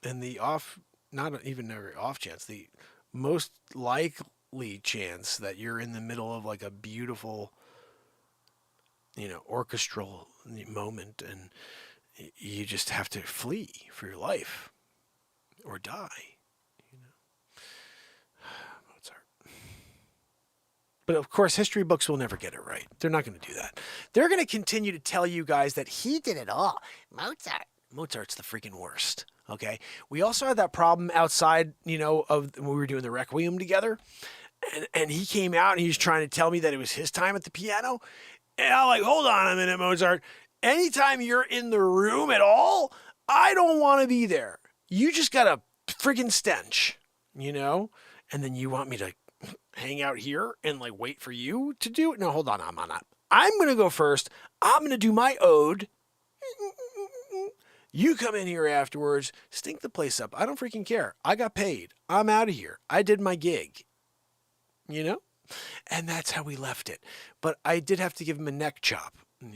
And the not even every off chance, the most likely chance that you're in the middle of a beautiful, orchestral moment and you just have to flee for your life or die. Mozart. But of course, history books will never get it right. They're not going to do that. They're going to continue to tell you guys that he did it all. Mozart's the freaking worst. Okay. We also had that problem outside, of when we were doing the Requiem together. And he came out and he was trying to tell me that it was his time at the piano. And I'm like, hold on a minute, Mozart. Anytime you're in the room at all, I don't want to be there. You just got a freaking stench, And then you want me to hang out here and wait for you to do it? No, hold on. I'm going to go first. I'm going to do my ode. You come in here afterwards, stink the place up. I don't freaking care. I got paid. I'm out of here. I did my gig. And that's how we left it. But I did have to give him a neck chop, and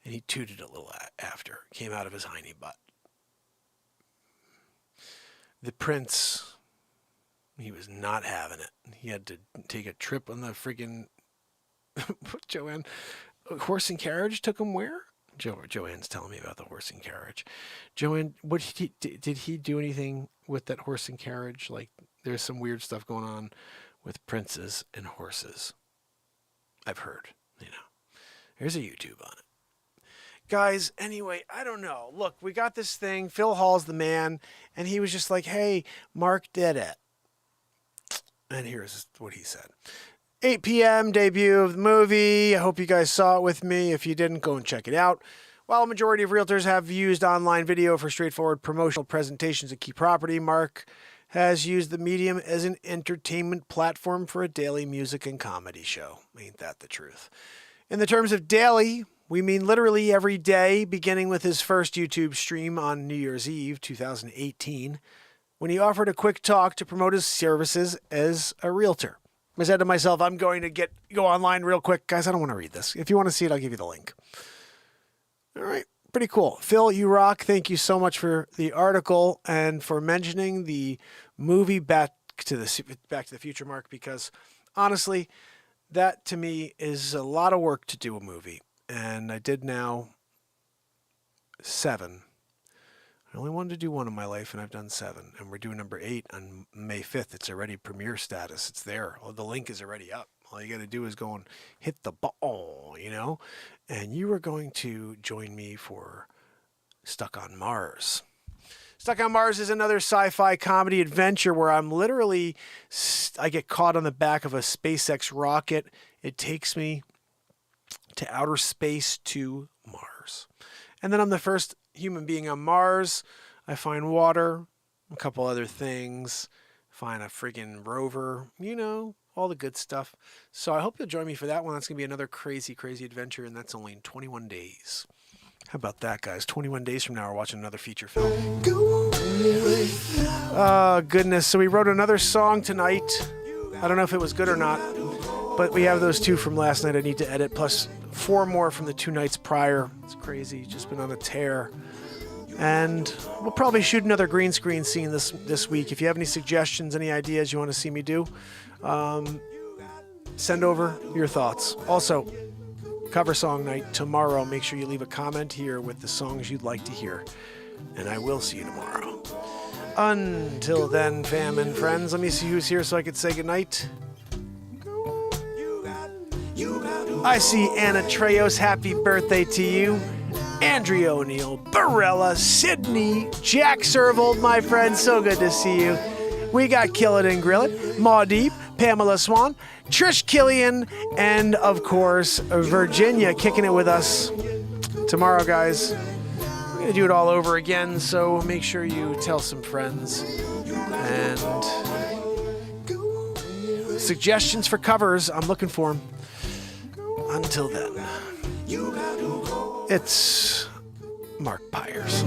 he tooted a little after. Came out of his hiney butt. The prince, he was not having it. He had to take a trip on the friggin' Joanne, horse and carriage took him where? Joanne's telling me about the horse and carriage. Joanne, did he do anything with that horse and carriage? Like, there's some weird stuff going on with princes and horses. I've heard, There's a YouTube on it. Guys, anyway, I don't know. Look, we got this thing. Phil Hall's the man, and he was just like, hey, Mark did it. And here's what he said. 8 p.m. debut of the movie. I hope you guys saw it with me. If you didn't, go and check it out. While a majority of realtors have used online video for straightforward promotional presentations of key property, Mark has used the medium as an entertainment platform for a daily music and comedy show. Ain't that the truth? In the terms of daily, we mean literally every day, beginning with his first YouTube stream on New Year's Eve 2018, when he offered a quick talk to promote his services as a realtor. I said to myself, I'm going to go online real quick. Guys, I don't want to read this. If you want to see it, I'll give you the link. All right. Pretty cool. Phil, you rock. Thank you so much for the article and for mentioning the movie Back to the Future, Mark, because honestly, that to me is a lot of work to do a movie. And I did now 7. I only wanted to do 1 in my life, and I've done 7. And we're doing number 8 on May 5th. It's already premiere status. It's there. The link is already up. All you got to do is go and hit the button, and you are going to join me for Stuck on Mars. Stuck on Mars is another sci-fi comedy adventure where I get caught on the back of a SpaceX rocket. It takes me to outer space to Mars. And then I'm the first human being on Mars. I find water, a couple other things, find a friggin' rover, all the good stuff. So I hope you'll join me for that one. That's going to be another crazy, crazy adventure, and that's only in 21 days. How about that, guys? 21 days from now, we're watching another feature film. Oh, goodness. So we wrote another song tonight. I don't know if it was good or not, but we have those 2 from last night I need to edit, plus 4 more from the 2 nights prior. It's crazy. Just been on a tear. And we'll probably shoot another green screen scene this week. If you have any suggestions, any ideas you want to see me do, send over your thoughts. Also, cover song night tomorrow. Make sure you leave a comment here with the songs you'd like to hear. And I will see you tomorrow. Until then, fam and friends, let me see who's here so I could say goodnight. I see Anna Treos. Happy birthday to you. Andrea O'Neill, Barella, Sydney, Jack Servold, my friend, so good to see you. We got Kill It and Grill It, Maudeep, Pamela Swan, Trish Killian, and of course, Virginia kicking it with us tomorrow, guys. We're going to do it all over again, so make sure you tell some friends. And suggestions for covers, I'm looking for them. Until then. It's Mark Pires.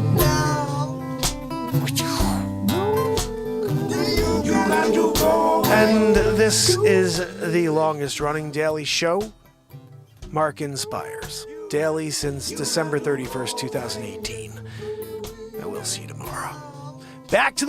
And this is the longest running daily show, Mark Inspires. Daily since December 31st, 2018. I will see you tomorrow. Back to the